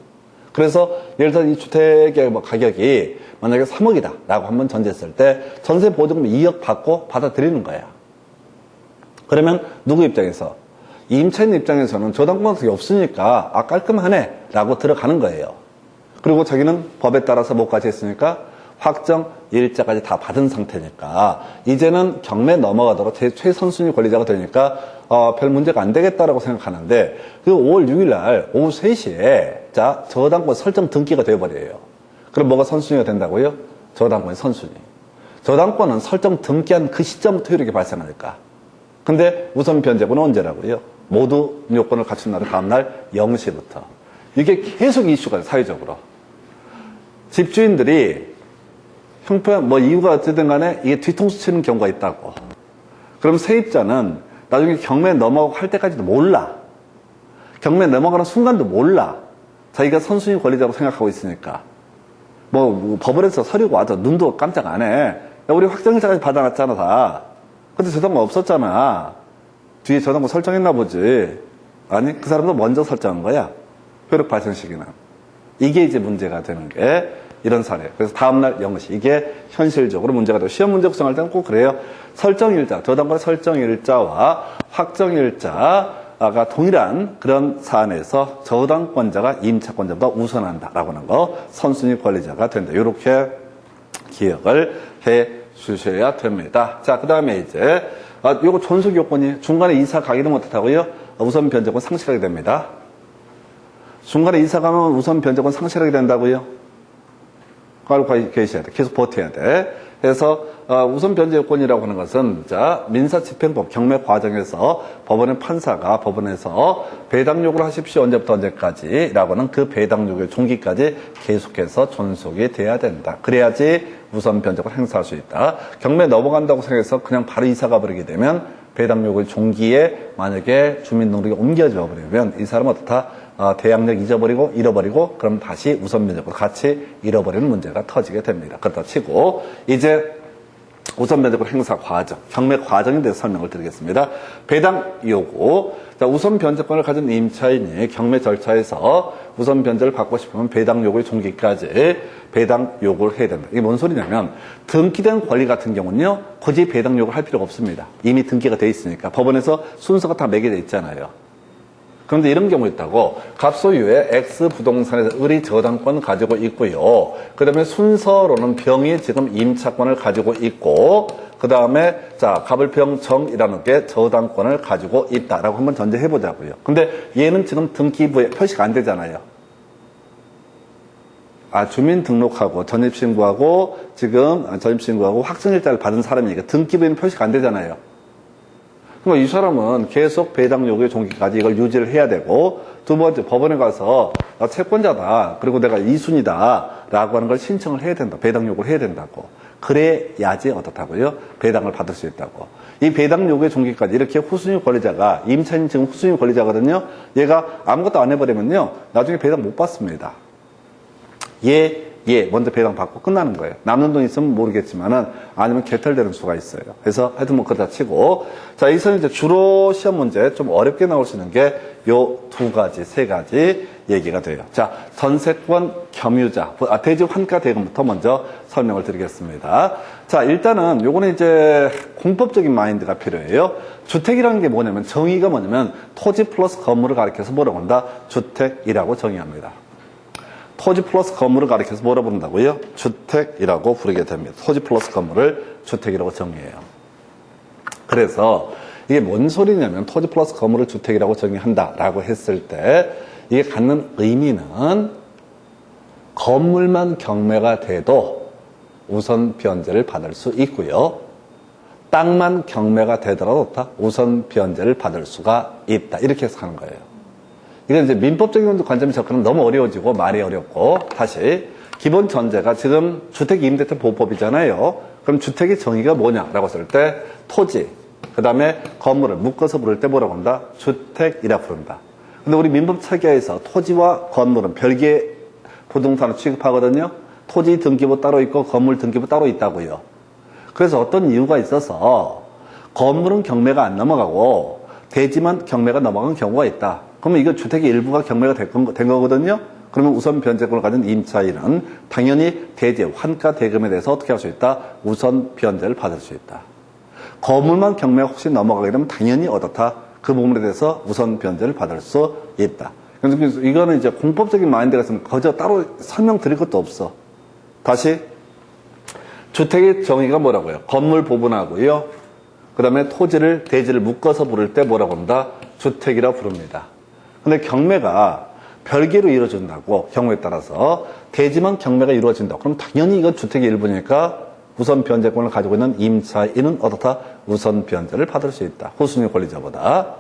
그래서 예를 들어 이 주택의 뭐 가격이 만약에 3억이다 라고 한번 전제했을 때 전세 보증금 2억 받고 받아들이는 거야. 그러면 누구 입장에서? 이 임차인 입장에서는 저당권이 없으니까 깔끔하네 라고 들어가는 거예요. 그리고 자기는 법에 따라서 뭐까지 했으니까 확정 일자까지 다 받은 상태니까 이제는 경매 넘어가도록 최선순위 권리자가 되니까 별 문제가 안 되겠다라고 생각하는데 그 5월 6일 날 오후 3시에 자 저당권 설정 등기가 되어버려요. 그럼 뭐가 선순위가 된다고요? 저당권이 선순위. 저당권은 설정 등기한 그 시점부터 이렇게 발생하니까. 근데 우선 변제권은 언제라고요? 모두 요건을 갖춘 날은 다음날 0시부터. 이게 계속 이슈가 돼요, 사회적으로. 집주인들이 형편, 이유가 어쨌든 간에 이게 뒤통수 치는 경우가 있다고. 그럼 세입자는 나중에 경매 넘어가고 할 때까지도 몰라. 경매 넘어가는 순간도 몰라. 자기가 선순위 권리자로 생각하고 있으니까. 법원에서 서류가 와도 눈도 깜짝 안 해. 야, 우리 확정일자까지 받아놨잖아, 다. 근데 저당권 없었잖아. 뒤에 저당권 설정했나 보지. 아니, 그 사람도 먼저 설정한 거야. 효력 발생 시기는. 이게 이제 문제가 되는 게 이런 사례. 그래서 다음날 0시. 이게 현실적으로 문제가 되고 시험 문제 구성할 때는 꼭 그래요. 설정일자, 저당권 설정일자와 확정일자가 동일한 그런 사안에서 저당권자가 임차권자보다 우선한다라고 하는 거 선순위 권리자가 된다. 이렇게 기억을 해 주셔야 됩니다. 자, 그 다음에 이제 요거 존속 요건이 중간에 이사 가기는 못하고요. 우선 변제권 상실하게 됩니다. 중간에 이사 가면 우선 변제권 상실하게 된다고요. 알고 계셔야 돼. 계속 버텨야 돼. 그래서 우선 변제 요건이라고 하는 것은 자 민사집행법 경매 과정에서 법원의 판사가 법원에서 배당 요구를 하십시오 언제부터 언제까지라고 하는 그 배당 요구의 종기까지 계속해서 존속이 돼야 된다. 그래야지 우선 변제권을 행사할 수 있다. 경매 넘어간다고 생각해서 그냥 바로 이사가 버리게 되면 배당 요구의 종기에 만약에 주민등록이 옮겨져 버리면 이 사람은 어떻다? 대항력 잃어버리고 그럼 다시 우선 변제권 같이 잃어버리는 문제가 터지게 됩니다. 그렇다 치고 이제 우선 변제권 행사 과정, 경매 과정에 대해서 설명을 드리겠습니다. 배당 요구. 자, 우선 변제권을 가진 임차인이 경매 절차에서 우선 변제를 받고 싶으면 배당 요구의 종기까지 배당 요구를 해야 된다. 이게 뭔 소리냐면 등기된 권리 같은 경우는요. 굳이 배당 요구를 할 필요가 없습니다. 이미 등기가 돼 있으니까. 법원에서 순서가 다 매겨져 있잖아요. 그런데 이런 경우 있다고 갑소유에 X 부동산에서 을이 저당권 가지고 있고요. 그 다음에 순서로는 병이 지금 임차권을 가지고 있고 그 다음에 자 갑을병정이라는 게 저당권을 가지고 있다라고 한번 전제해 보자고요. 근데 얘는 지금 등기부에 표시가 안 되잖아요. 주민등록하고 전입신고하고 지금 전입신고하고 확정일자를 받은 사람이니까 등기부에는 표시가 안 되잖아요. 그러니까 이 사람은 계속 배당 요구의 종기까지 이걸 유지를 해야 되고 두 번째 법원에 가서 나 채권자다 그리고 내가 이순이다 라고 하는 걸 신청을 해야 된다. 배당 요구를 해야 된다고. 그래야지 어떻다고요? 배당을 받을 수 있다고. 이 배당 요구의 종기까지 이렇게 후순위 권리자가 임차인 지금 후순위 권리자거든요. 얘가 아무것도 안 해버리면요 나중에 배당 못 받습니다. 먼저 배당 받고 끝나는 거예요. 남는 돈 있으면 모르겠지만은 아니면 개털되는 수가 있어요. 그래서 하여튼 뭐 그러다 치고 자 여기서는 이제 주로 시험 문제 좀 어렵게 나올 수 있는 게 요 두 가지, 세 가지 얘기가 돼요. 자 전세권 겸유자 대지 환가 대금부터 먼저 설명을 드리겠습니다. 자 일단은 요거는 이제 공법적인 마인드가 필요해요. 주택이라는 게 뭐냐면 정의가 뭐냐면 토지 플러스 건물을 가리켜서 뭐라고 한다? 주택이라고 정의합니다. 토지 플러스 건물을 가리켜서 뭐라 부른다고요? 주택이라고 부르게 됩니다. 토지 플러스 건물을 주택이라고 정의해요. 그래서 이게 뭔 소리냐면 토지 플러스 건물을 주택이라고 정의한다라고 했을 때 이게 갖는 의미는 건물만 경매가 돼도 우선 변제를 받을 수 있고요. 땅만 경매가 되더라도 우선 변제를 받을 수가 있다. 이렇게 해서 하는 거예요. 이건 이제 민법적인 관점에서 접근은 너무 어려워지고 말이 어렵고 다시 기본 전제가 지금 주택임대차 보호법이잖아요. 그럼 주택의 정의가 뭐냐라고 했을 때 토지, 그 다음에 건물을 묶어서 부를 때 뭐라고 한다? 주택이라 부른다. 근데 우리 민법 체계에서 토지와 건물은 별개의 부동산을 취급하거든요. 토지 등기부 따로 있고 건물 등기부 따로 있다고요. 그래서 어떤 이유가 있어서 건물은 경매가 안 넘어가고 대지만 경매가 넘어간 경우가 있다. 그러면 이거 주택의 일부가 경매가 된 거거든요. 그러면 우선 변제권을 가진 임차인은 당연히 대지 환가 대금에 대해서 어떻게 할 수 있다? 우선 변제를 받을 수 있다. 건물만 경매가 혹시 넘어가게 되면 당연히 어떻다? 그 부분에 대해서 우선 변제를 받을 수 있다. 그래서 이거는 이제 공법적인 마인드가 있으면 거저 따로 설명드릴 것도 없어. 다시 주택의 정의가 뭐라고요? 건물 부분하고요. 그 다음에 토지를 대지를 묶어서 부를 때 뭐라고 한다? 주택이라 부릅니다. 근데 경매가 별개로 이루어진다고 경우에 따라서 대지만 경매가 이루어진다. 그럼 당연히 이건 주택의 일부니까 우선 변제권을 가지고 있는 임차인은 어떻다? 우선 변제를 받을 수 있다. 후순위 권리자보다.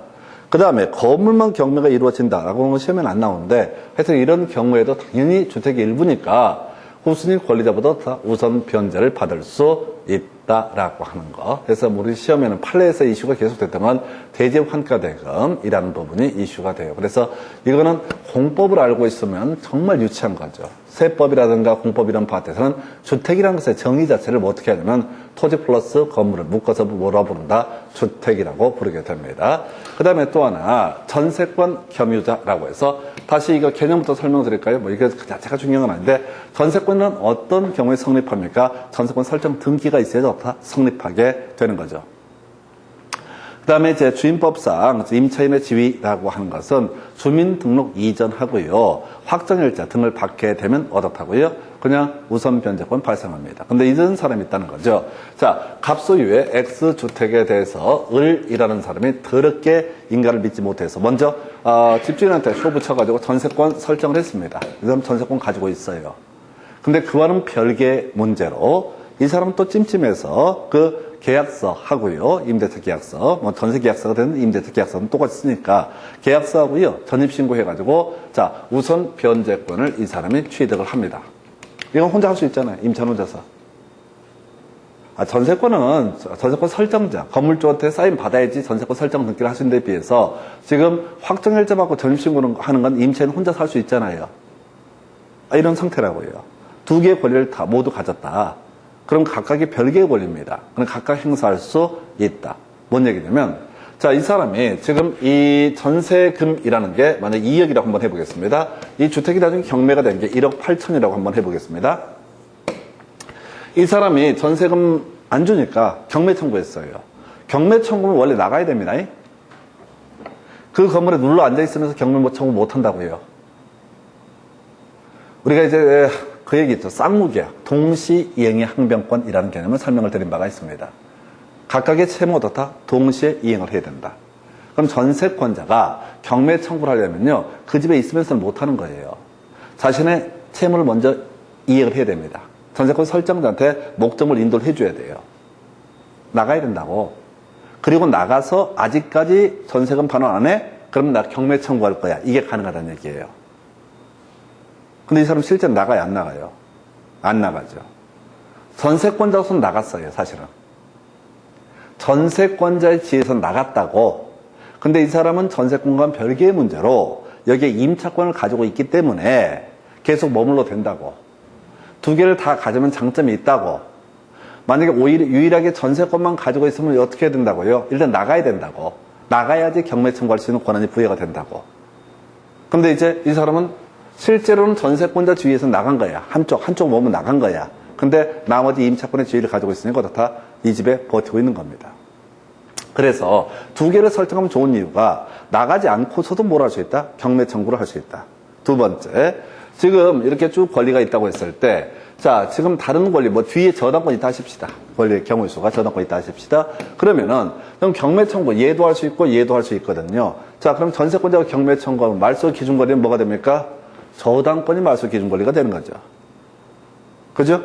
그 다음에 건물만 경매가 이루어진다라고 하는 건 시험에는 안 나오는데 하여튼 이런 경우에도 당연히 주택의 일부니까 후순위 권리자보다 우선 변제를 받을 수 있다라고 하는 거. 그래서 우리 시험에는 판례에서 이슈가 계속됐던 건 대지 환가 대금이라는 부분이 이슈가 돼요. 그래서 이거는 공법을 알고 있으면 정말 유치한 거죠. 세법이라든가 공법 이런 파트에서는 주택이라는 것의 정의 자체를 뭐 어떻게 하냐면 토지 플러스 건물을 묶어서 뭐라 부른다? 주택이라고 부르게 됩니다. 그 다음에 또 하나 전세권 겸유자라고 해서 다시 이거 개념부터 설명드릴까요? 뭐 이게 그 자체가 중요한 건 아닌데 전세권은 어떤 경우에 성립합니까? 전세권 설정 등기가 있어야 좋다 성립하게 되는 거죠. 그 다음에 이제 주임법상 임차인의 지위라고 하는 것은 주민등록 이전하고요. 확정일자 등을 받게 되면 어떻다고요? 그냥 우선 변제권 발생합니다. 근데 이런 사람이 있다는 거죠. 자, 갑소유의 X주택에 대해서 을이라는 사람이 더럽게 인가를 믿지 못해서 먼저 집주인한테 쇼 붙여가지고 전세권 설정을 했습니다. 이 사람 전세권 가지고 있어요. 근데 그와는 별개 문제로 이 사람은 또 찜찜해서 그 계약서 하고요. 임대차 계약서, 뭐 전세 계약서가 되는 임대차 계약서는 똑같이 쓰니까 계약서 하고요. 전입신고 해가지고 자, 우선 변제권을 이 사람이 취득을 합니다. 이건 혼자 할 수 있잖아요. 임차인 혼자서. 전세권은 전세권 설정자, 건물주한테 사인 받아야지 전세권 설정 등기를 하시는 데 비해서 지금 확정일자 받고 전입신고를 하는 건 임차인 혼자 살 수 있잖아요. 이런 상태라고요. 두 개의 권리를 다 모두 가졌다. 그럼 각각의 별개의 권리입니다. 그럼 각각 행사할 수 있다. 뭔 얘기냐면, 자, 이 사람이 지금 이 전세금이라는 게 만약 2억이라고 한번 해보겠습니다. 이 주택이 나중에 경매가 된 게 1억 8천이라고 한번 해보겠습니다. 이 사람이 전세금 안 주니까 경매 청구했어요. 경매 청구는 원래 나가야 됩니다. 그 건물에 눌러 앉아있으면서 경매 청구 못 한다고요. 우리가 이제 그 얘기 있죠. 쌍무계약, 동시이행의 항변권이라는 개념을 설명을 드린 바가 있습니다. 각각의 채무도 다 동시에 이행을 해야 된다. 그럼 전세권자가 경매 청구를 하려면요, 그 집에 있으면서는 못하는 거예요. 자신의 채무를 먼저 이행을 해야 됩니다. 전세권 설정자한테 목적을 인도를 해줘야 돼요. 나가야 된다고. 그리고 나가서 아직까지 전세금 반환 안 해? 그럼 나 경매 청구할 거야. 이게 가능하다는 얘기예요. 근데 이 사람 실제로 나가요, 안 나가요? 안 나가죠. 전세권자로서는 나갔어요, 사실은. 전세권자의 지위에서 나갔다고. 근데 이 사람은 전세권과는 별개의 문제로 여기에 임차권을 가지고 있기 때문에 계속 머물러 된다고. 두 개를 다 가지면 장점이 있다고. 만약에 유일하게 전세권만 가지고 있으면 어떻게 해야 된다고요? 일단 나가야 된다고. 나가야지 경매 청구할 수 있는 권한이 부여가 된다고. 근데 이제 이 사람은 실제로는 전세권자 지위에서 나간 거야. 한쪽 몸은 나간 거야. 근데 나머지 임차권의 지위를 가지고 있으니까 다 이 집에 버티고 있는 겁니다. 그래서 두 개를 설정하면 좋은 이유가 나가지 않고서도 뭘 할 수 있다? 경매 청구를 할 수 있다. 두 번째, 지금 이렇게 쭉 권리가 있다고 했을 때, 자, 지금 다른 권리, 뭐 뒤에 저당권이 있다 하십시다. 권리의 경우의 수가 저당권이 있다 하십시다. 그러면은, 그럼 경매 청구, 얘도 할 수 있고 얘도 할 수 있거든요. 자, 그럼 전세권자가 경매 청구하면 말소 기준 권리는 뭐가 됩니까? 저당권이 말소 기준 권리가 되는 거죠. 그죠?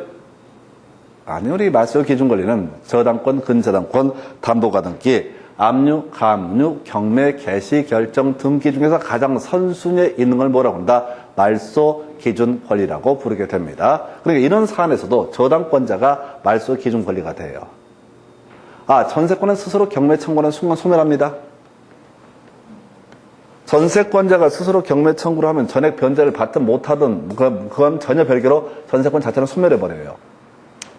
아니, 우리 말소 기준 권리는 저당권, 근저당권, 담보가등기, 압류, 가압류, 경매, 개시, 결정, 등기 중에서 가장 선순위에 있는 걸 뭐라고 한다? 말소 기준 권리라고 부르게 됩니다. 그러니까 이런 사안에서도 저당권자가 말소 기준 권리가 돼요. 전세권은 스스로 경매 청구하는 순간 소멸합니다. 전세권자가 스스로 경매 청구를 하면 전액 변제를 받든 못하든 그건 전혀 별개로 전세권 자체는 소멸해버려요.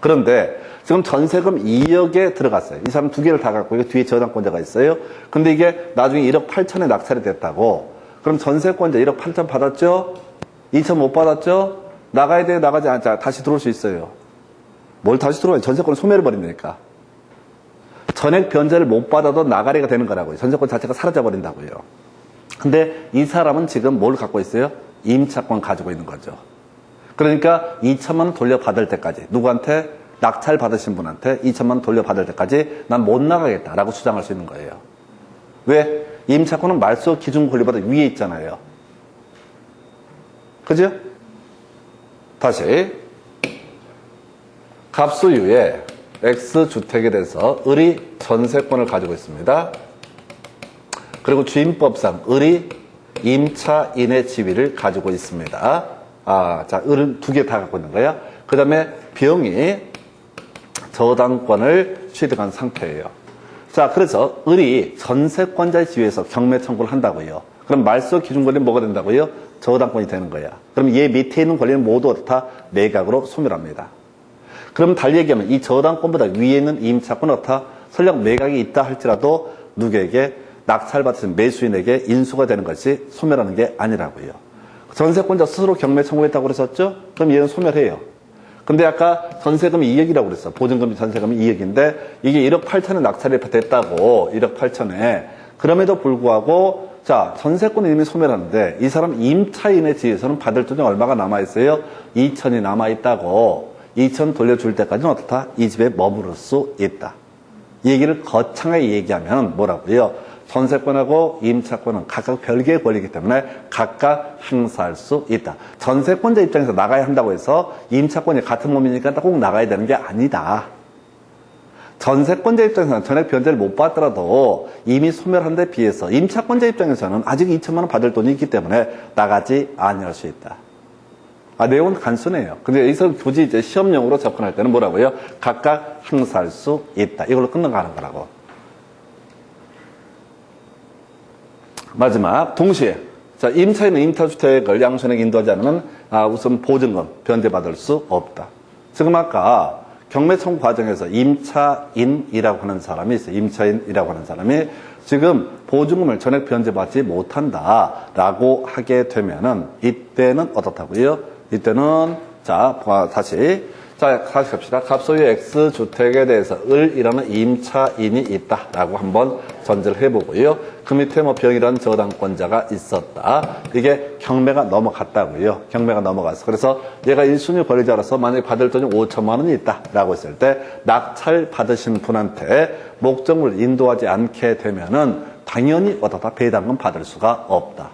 그런데 지금 전세금 2억에 들어갔어요. 이 사람 두 개를 다 갖고 이게 뒤에 저당권자가 있어요. 근데 이게 나중에 1억 8천에 낙찰이 됐다고. 그럼 전세권자 1억 8천 받았죠? 2천 못 받았죠? 나가야 돼요? 나가지 않자. 다시 들어올 수 있어요. 뭘 다시 들어와요? 전세권을 소멸해버린다니까. 전액 변제를 못 받아도 나가리가 되는 거라고요. 전세권 자체가 사라져버린다고요. 근데 이 사람은 지금 뭘 갖고 있어요? 임차권 가지고 있는 거죠. 그러니까 2천만 원 돌려받을 때까지 누구한테? 낙찰 받으신 분한테 2천만 원 돌려받을 때까지 난 못 나가겠다라고 주장할 수 있는 거예요. 왜? 임차권은 말소 기준 권리보다 위에 있잖아요. 그죠? 다시 갑수유의 X주택에 대해서 을이 전세권을 가지고 있습니다. 그리고 주임법상 을이 임차인의 지위를 가지고 있습니다. 자, 을은 두 개 다 갖고 있는 거야. 그 다음에 병이 저당권을 취득한 상태예요. 자, 그래서 을이 전세권자의 지위에서 경매 청구를 한다고요. 그럼 말소 기준 권리는 뭐가 된다고요? 저당권이 되는 거야. 그럼 얘 밑에 있는 권리는 모두 다 매각으로 소멸합니다. 그럼 달리 얘기하면 이 저당권보다 위에 있는 임차권은 어떻다? 설령 매각이 있다 할지라도 누구에게 낙찰받으신 매수인에게 인수가 되는 것이 소멸하는 게 아니라고요. 전세권자 스스로 경매 청구했다고 그랬었죠? 그럼 얘는 소멸해요. 근데 아까 전세금이 2억이라고 그랬어. 보증금 전세금이 2억인데 이게 1억 8천에 낙찰이 됐다고. 1억 8천에. 그럼에도 불구하고 자, 전세권은 이미 소멸하는데 이 사람 임차인의 지위에서는 받을 돈이 얼마가 남아있어요? 2천이 남아있다고. 2천 돌려줄 때까지는 어떻다? 이 집에 머무를 수 있다. 이 얘기를 거창하게 얘기하면 뭐라고요? 전세권하고 임차권은 각각 별개의 권리이기 때문에 각각 행사할 수 있다. 전세권자 입장에서 나가야 한다고 해서 임차권이 같은 몸이니까 꼭 나가야 되는 게 아니다. 전세권자 입장에서는 전액 변제를 못 받더라도 이미 소멸한 데 비해서 임차권자 입장에서는 아직 2천만 원 받을 돈이 있기 때문에 나가지 아니할 수 있다. 내용은 단순해요. 근데 여기서 굳이 이제 시험용으로 접근할 때는 뭐라고요? 각각 행사할 수 있다. 이걸로 끝나가는 거라고. 마지막, 동시에. 자, 임차인은 임차주택을 양손에게 인도하지 않으면, 우선 보증금 변제받을 수 없다. 지금 아까 경매 청구 과정에서 임차인이라고 하는 사람이 있어요. 임차인이라고 하는 사람이 지금 보증금을 전액 변제받지 못한다라고 하게 되면은, 이때는 어떻다고요? 이때는, 자, 다시 갑시다. 갑소유 X주택에 대해서 을이라는 임차인이 있다라고 한번 전제를 해보고요. 그 밑에 뭐 병이라는 저당권자가 있었다. 이게 경매가 넘어갔다고요. 경매가 넘어갔어. 그래서 얘가 1순위 권리자로서 만약에 받을 돈이 5천만 원이 있다라고 했을 때 낙찰 받으신 분한테 목적물 인도하지 않게 되면은 당연히 어떻다? 배당금 받을 수가 없다.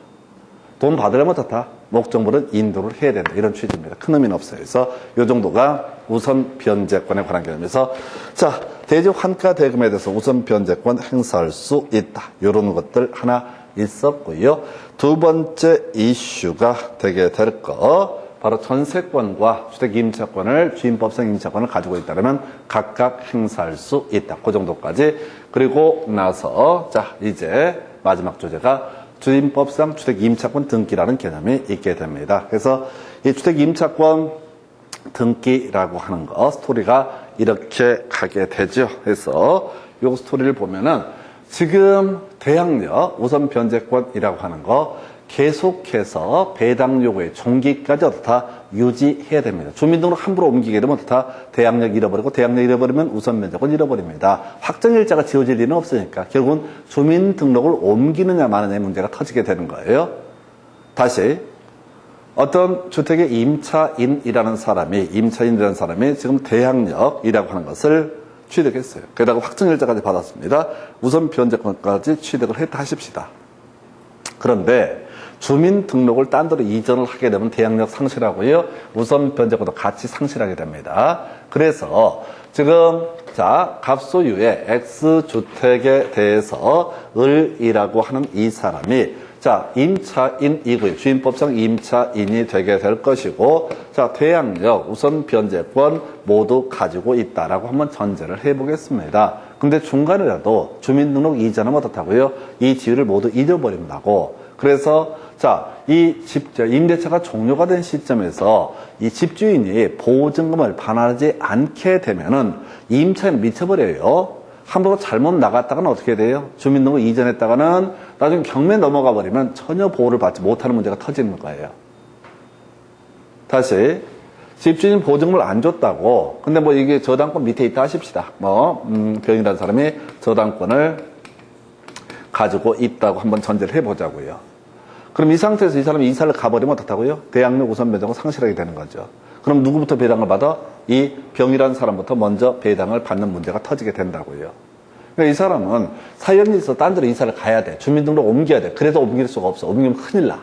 돈 받으려면 어떻다? 목적물은 인도를 해야 된다. 이런 취지입니다. 큰 의미는 없어요. 그래서 이 정도가 우선 변제권에 관한 개념에서, 자, 대지 환가 대금에 대해서 우선 변제권 행사할 수 있다. 이런 것들 하나 있었고요. 두 번째 이슈가 되게 될 거, 바로 전세권과 주택 임차권을, 주임법상 임차권을 가지고 있다면 각각 행사할 수 있다. 그 정도까지. 그리고 나서, 자, 이제 마지막 주제가 주임법상 주택 임차권 등기라는 개념이 있게 됩니다. 그래서 이 주택 임차권 등기라고 하는 거, 스토리가 이렇게 가게 되죠. 그래서 요 스토리를 보면은 지금 대항력 우선 변제권이라고 하는 거 계속해서 배당 요구의 종기까지 어떻다? 유지해야 됩니다. 주민등록 함부로 옮기게 되면 어떻다? 대항력 잃어버리고, 대항력 잃어버리면 우선 변제권 잃어버립니다. 확정일자가 지워질 일은 없으니까 결국은 주민등록을 옮기느냐 마느냐의 문제가 터지게 되는 거예요. 다시, 어떤 주택의 임차인이라는 사람이 지금 대항력이라고 하는 것을 취득했어요. 게다가 확정일자까지 받았습니다. 우선 변제권까지 취득을 했다 하십시다. 그런데 주민등록을 딴 데로 이전을 하게 되면 대항력 상실하고요. 우선 변제권도 같이 상실하게 됩니다. 그래서 지금, 자, 갑소유의 X주택에 대해서 을이라고 하는 이 사람이, 자, 임차인이고요. 주임법상 임차인이 되게 될 것이고, 자, 대항력, 우선 변제권 모두 가지고 있다라고 한번 전제를 해보겠습니다. 근데 중간이라도 주민등록 이전하면 어떻다고요? 이 지위를 모두 잃어버린다고. 그래서, 자, 임대차가 종료가 된 시점에서 이 집주인이 보증금을 반환하지 않게 되면은 임차인은 미쳐버려요. 함부로 잘못 나갔다가는 어떻게 돼요? 주민등록 이전했다가는 나중에 경매 넘어가 버리면 전혀 보호를 받지 못하는 문제가 터지는 거예요. 다시, 집주인 보증금을 안 줬다고. 근데 뭐 이게 저당권 밑에 있다 하십시다. 병이라는 사람이 저당권을 가지고 있다고 한번 전제를 해보자고요. 그럼 이 상태에서 이 사람이 이사를 가버리면 어떻다고요? 대항력 우선 배당을 상실하게 되는 거죠. 그럼 누구부터 배당을 받아? 이 병이라는 사람부터 먼저 배당을 받는 문제가 터지게 된다고요. 그러니까 이 사람은 사연이 있어 딴 데로 이사를 가야 돼. 주민등록 옮겨야 돼. 그래도 옮길 수가 없어. 옮기면 큰일 나.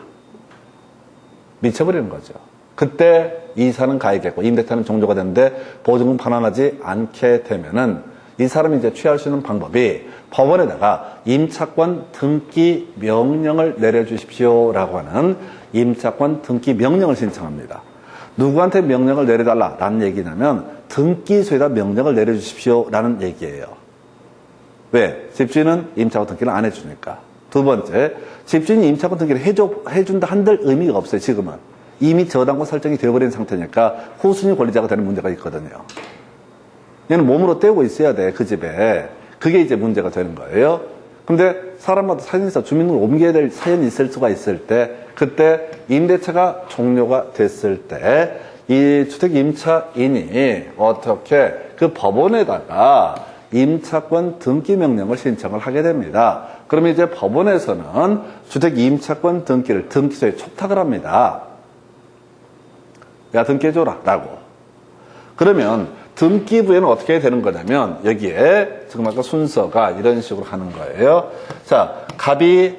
미쳐버리는 거죠. 그때 이사는 가야겠고 임대차는 종료가 되는데 보증금 반환하지 않게 되면은 이 사람이 이제 취할 수 있는 방법이 법원에다가 임차권 등기 명령을 내려주십시오라고 하는 임차권 등기 명령을 신청합니다. 누구한테 명령을 내려달라라는 얘기냐면 등기소에다 명령을 내려주십시오라는 얘기예요. 왜? 집주인은 임차권 등기를 안 해주니까. 두 번째, 집주인이 임차권 등기를 해준다 한들 의미가 없어요. 지금은. 이미 저당권 설정이 되어버린 상태니까 후순위 권리자가 되는 문제가 있거든요. 얘는 몸으로 떼고 있어야 돼, 그 집에. 그게 이제 문제가 되는 거예요. 근데 사람마다 사연이 있어 주민등록을 옮겨야 될 사연이 있을 수가 있을 때, 그때 임대차가 종료가 됐을 때 이 주택 임차인이 어떻게 그 법원에다가 임차권 등기 명령을 신청을 하게 됩니다. 그러면 이제 법원에서는 주택 임차권 등기를 등기소에 촉탁을 합니다. 야, 등기해줘라 라고. 그러면 등기부에는 어떻게 되는 거냐면 여기에 지금 아까 순서가 이런 식으로 하는 거예요. 자, 갑이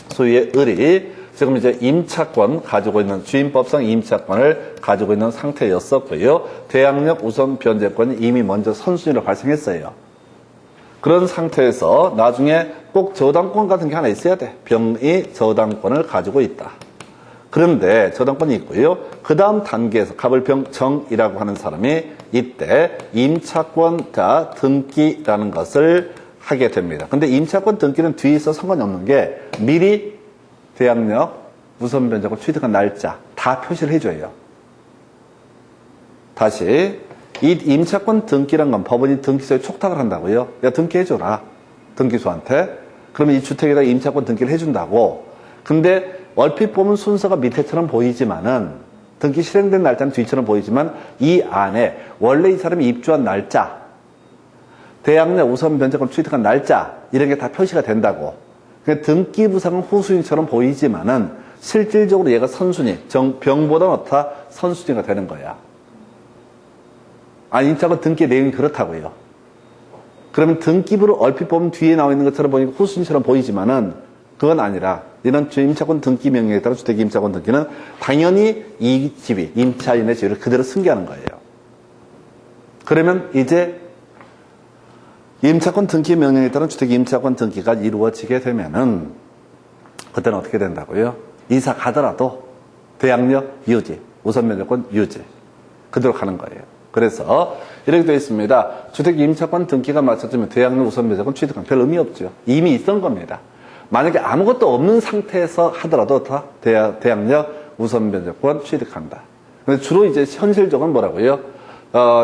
소유의 을이 지금 이제 임차권 가지고 있는 주임법상 임차권을 가지고 있는 상태였었고요. 대항력 우선 변제권이 이미 먼저 선순위로 발생했어요. 그런 상태에서 나중에 꼭 저당권 같은 게 하나 있어야 돼. 병이 저당권을 가지고 있다. 그런데 저당권이 있고요. 그 다음 단계에서 갑을병정이라고 하는 사람이 이때 임차권자 등기라는 것을 하게 됩니다. 근데 임차권 등기는 뒤에 있어 상관이 없는 게 미리 대항력 우선 변제권 취득한 날짜 다 표시를 해줘요. 다시 이 임차권 등기란 건 법원이 등기소에 촉탁을 한다고요. 야, 등기해줘라. 등기소한테. 그러면 이 주택에다 임차권 등기를 해준다고. 근데 얼핏 보면 순서가 밑에처럼 보이지만은 등기 실행된 날짜는 뒤처럼 보이지만 이 안에 원래 이 사람이 입주한 날짜, 대항력 우선 변제권 취득한 날짜 이런 게 다 표시가 된다고. 그러니까 등기부상은 후순위처럼 보이지만은 실질적으로 얘가 선순위, 병보다는 어떻다? 선순위가 되는 거야. 아니, 임차권 등기 내용이 그렇다고요. 그러면 등기부를 얼핏 보면 뒤에 나와 있는 것처럼 보니까 후순위처럼 보이지만은 그건 아니라 이런 임차권 등기 명령에 따라 주택 임차권 등기는 당연히 이 집이 임차인의 지위를 그대로 승계하는 거예요. 그러면 이제 임차권 등기 명령에 따른 주택 임차권 등기가 이루어지게 되면은 그때는 어떻게 된다고요? 이사 가더라도 대항력 유지, 우선 변제권 유지 그대로 가는 거예요. 그래서 이렇게 되어 있습니다. 주택 임차권 등기가 맞춰지면 대항력 우선 변제권 취득은 별 의미 없죠. 이미 있던 겁니다. 만약에 아무것도 없는 상태에서 하더라도 다 대항력 우선 변제권 취득한다. 근데 주로 이제 현실적으로 뭐라고요?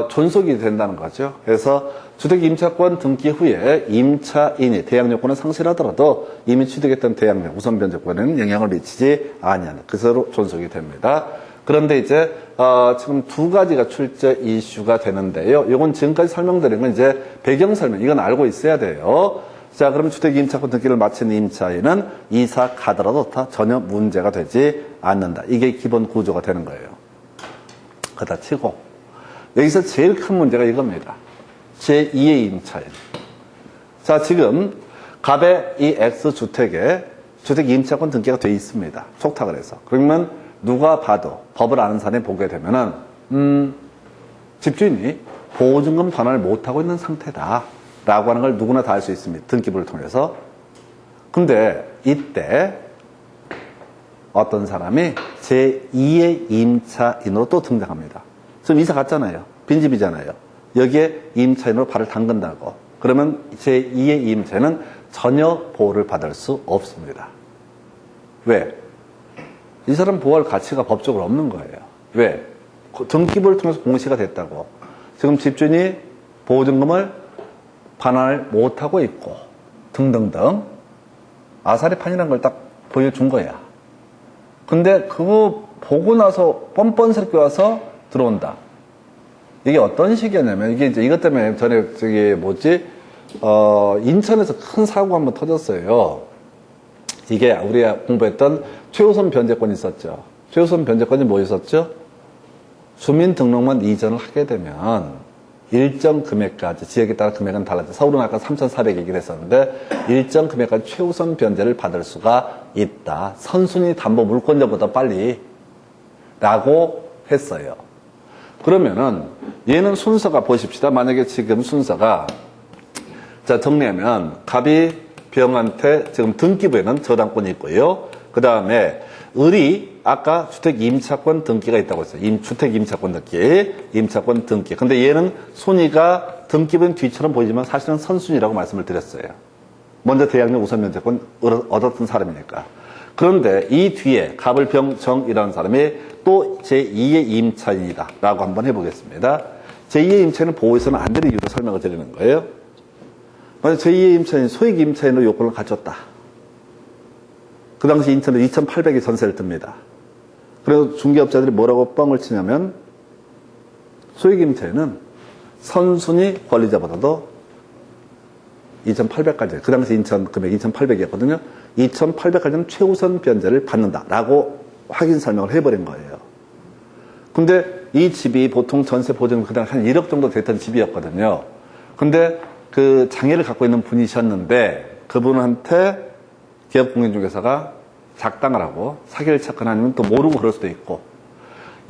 존속이 된다는 거죠. 그래서 주택 임차권 등기 후에 임차인이 대항력권을 상실하더라도 이미 취득했던 대항력 우선 변제권에는 영향을 미치지 아니하는 그것으로 존속이 됩니다. 그런데 이제 지금 두 가지가 출제 이슈가 되는데요. 이건 지금까지 설명드린 건 이제 배경 설명, 이건 알고 있어야 돼요. 자, 그럼 주택 임차권 등기를 마친 임차인은 이사 가더라도 다 전혀 문제가 되지 않는다. 이게 기본 구조가 되는 거예요. 그다 치고 여기서 제일 큰 문제가 이겁니다. 제2의 임차인. 자, 지금 갑의 이 X주택에 주택 임차권 등기가 되어 있습니다. 촉탁을 해서. 그러면 누가 봐도 법을 아는 사람이 보게 되면은 집주인이 보증금 반환을 못하고 있는 상태다 라고 하는 걸 누구나 다 알 수 있습니다. 등기부를 통해서. 근데 이때 어떤 사람이 제2의 임차인으로 또 등장합니다. 지금 이사 갔잖아요. 빈집이잖아요. 여기에 임차인으로 발을 담근다고. 그러면 제2의 임차인은 전혀 보호를 받을 수 없습니다. 왜? 이 사람 보호할 가치가 법적으로 없는 거예요. 왜? 등기부를 통해서 공시가 됐다고. 지금 집주인이 보증금을 반환을 못하고 있고 등등등 아사리판이라는 걸 딱 보여준 거야. 근데 그거 보고 나서 뻔뻔스럽게 와서 들어온다. 이게 어떤 식이었냐면 이게 이제 이것 때문에 전에 인천에서 큰 사고가 한번 터졌어요. 이게 우리가 공부했던 최우선 변제권이 있었죠. 최우선 변제권이 뭐 있었죠? 주민등록만 이전을 하게 되면 일정 금액까지, 지역에 따라 금액은 달라져. 서울은 아까 3,400 얘기를 했었는데 일정 금액까지 최우선 변제를 받을 수가 있다. 선순위 담보 물권자보다 빨리 라고 했어요. 그러면은 얘는 순서가 보십시다. 만약에 지금 순서가 자 정리하면 갑이 병한테 지금 등기부에는 저당권이 있고요. 그 다음에 을이 아까 주택 임차권 등기가 있다고 했어요. 주택 임차권 등기, 임차권 등기. 근데 얘는 순위가 등기부는 뒤처럼 보이지만 사실은 선순위라고 말씀을 드렸어요. 먼저 대항력 우선 면제권 얻었던 사람이니까. 그런데 이 뒤에 갑을병정이라는 사람이 또 제2의 임차인이다 라고 한번 해보겠습니다. 제2의 임차인은 보호해서는 안 되는 이유로 설명을 드리는 거예요. 만약 제2의 임차인, 소액 임차인으로 요건을 갖췄다. 그 당시 인천에 2,800의 전세를 듭니다. 그래서 중개업자들이 뭐라고 뻥을 치냐면 소액 임차인은 선순위 권리자보다도 2,800까지, 그 당시 인천 금액 2,800이었거든요. 2,800까지는 최우선 변제를 받는다라고 확인 설명을 해버린 거예요. 근데 이 집이 보통 전세 보증금 그당 한 1억 정도 됐던 집이었거든요. 근데 그 장애를 갖고 있는 분이셨는데 그분한테 기업공인중개사가 작당을 하고 사기를 찾거나 아니면 또 모르고 그럴 수도 있고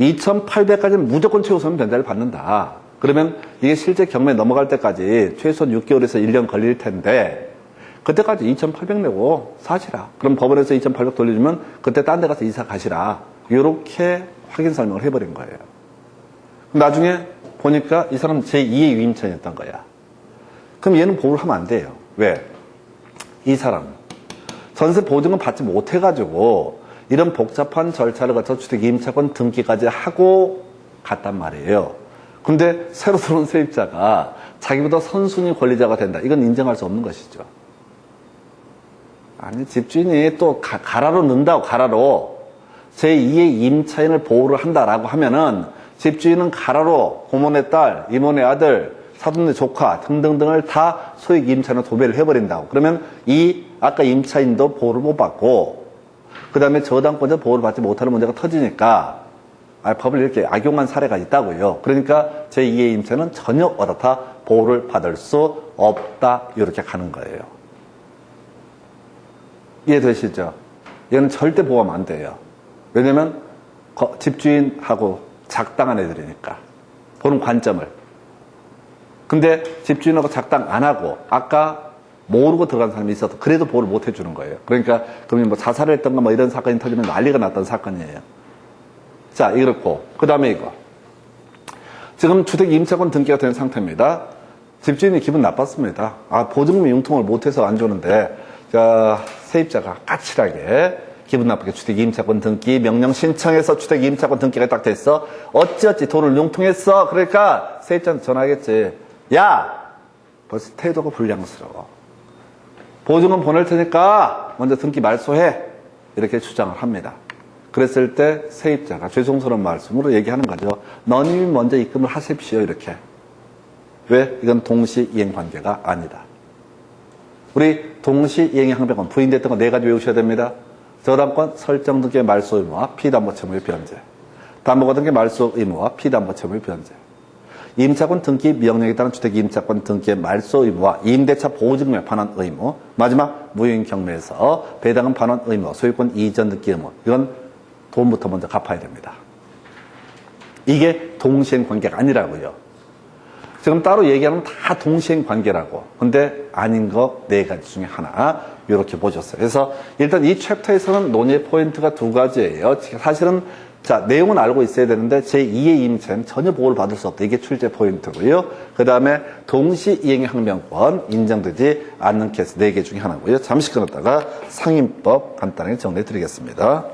2,800까지는 무조건 최우선 변제를 받는다. 그러면 이게 실제 경매에 넘어갈 때까지 최소한 6개월에서 1년 걸릴 텐데 그때까지 2,800 내고 사시라. 그럼 법원에서 2,800 돌려주면 그때 딴 데 가서 이사 가시라. 이렇게 확인 설명을 해버린 거예요. 나중에 보니까 이 사람 제2의 유임차였던 거야. 그럼 얘는 보호를 하면 안 돼요. 왜? 이 사람 전세 보증금 받지 못해가지고 이런 복잡한 절차를 거쳐 주택임차권 등기까지 하고 갔단 말이에요. 근데 새로 들어온 세입자가 자기보다 선순위 권리자가 된다. 이건 인정할 수 없는 것이죠. 아니 집주인이 또 가라로 넣는다고 가라로 제2의 임차인을 보호를 한다라고 하면은 집주인은 가라로 고모네 딸, 이모네 아들, 사돈네 조카 등등등을 다 소액 임차인으로 도배를 해버린다고. 그러면 이 아까 임차인도 보호를 못 받고 그 다음에 저당권자 보호를 받지 못하는 문제가 터지니까 법을 이렇게 악용한 사례가 있다고요. 그러니까 제2의 임차인은 전혀 어떻다 보호를 받을 수 없다 이렇게 가는 거예요. 이해되시죠? 얘는 절대 보호하면 안 돼요. 왜냐면 집주인하고 작당한 애들이니까 보는 관점을. 근데 집주인하고 작당 안 하고 아까 모르고 들어간 사람이 있어도 그래도 보호를 못 해주는 거예요. 그러니까 그러면 뭐 자살을 했던가 뭐 이런 사건이 터지면 난리가 났던 사건이에요. 자, 이렇고 그 다음에 이거 지금 주택 임차권 등기가 된 상태입니다. 집주인이 기분 나빴습니다. 아, 보증금 융통을 못해서 안 주는데 자, 세입자가 까칠하게 기분 나쁘게 주택 임차권 등기 명령 신청해서 주택 임차권 등기가 딱 됐어. 어찌어찌 돈을 융통했어. 그러니까 세입자한테 전화하겠지. 야, 벌써 태도가 불량스러워. 보증금 보낼 테니까 먼저 등기 말소해. 이렇게 주장을 합니다. 그랬을 때 세입자가 죄송스러운 말씀으로 얘기하는 거죠. 너님이 먼저 입금을 하십시오. 이렇게. 왜? 이건 동시이행 관계가 아니다. 우리 동시이행의 항변권 부인됐던 거 4가지 외우셔야 됩니다. 저당권 설정 등기의 말소 의무와 피담보 채무의 변제, 담보가 등기 말소 의무와 피담보 채무의 변제, 임차권 등기 명령에 따른 주택 임차권 등기의 말소 의무와 임대차 보증금의 반환 의무, 마지막 무효인 경매에서 배당금 반환 의무, 소유권 이전 등기 의무. 이건 돈부터 먼저 갚아야 됩니다. 이게 동시행 관계가 아니라고요. 지금 따로 얘기하면 다 동시행 관계라고. 근데 아닌 거 4가지 중에 하나. 이렇게 보셨어요. 그래서 일단 이 챕터에서는 논의의 포인트가 2가지예요. 사실은 자, 내용은 알고 있어야 되는데 제2의 임차는 전혀 보호를 받을 수 없다. 이게 출제 포인트고요. 그 다음에 동시이행의 항변권 인정되지 않는 케이스 4개 중에 하나고요. 잠시 끊었다가 상임법 간단하게 정리해 드리겠습니다.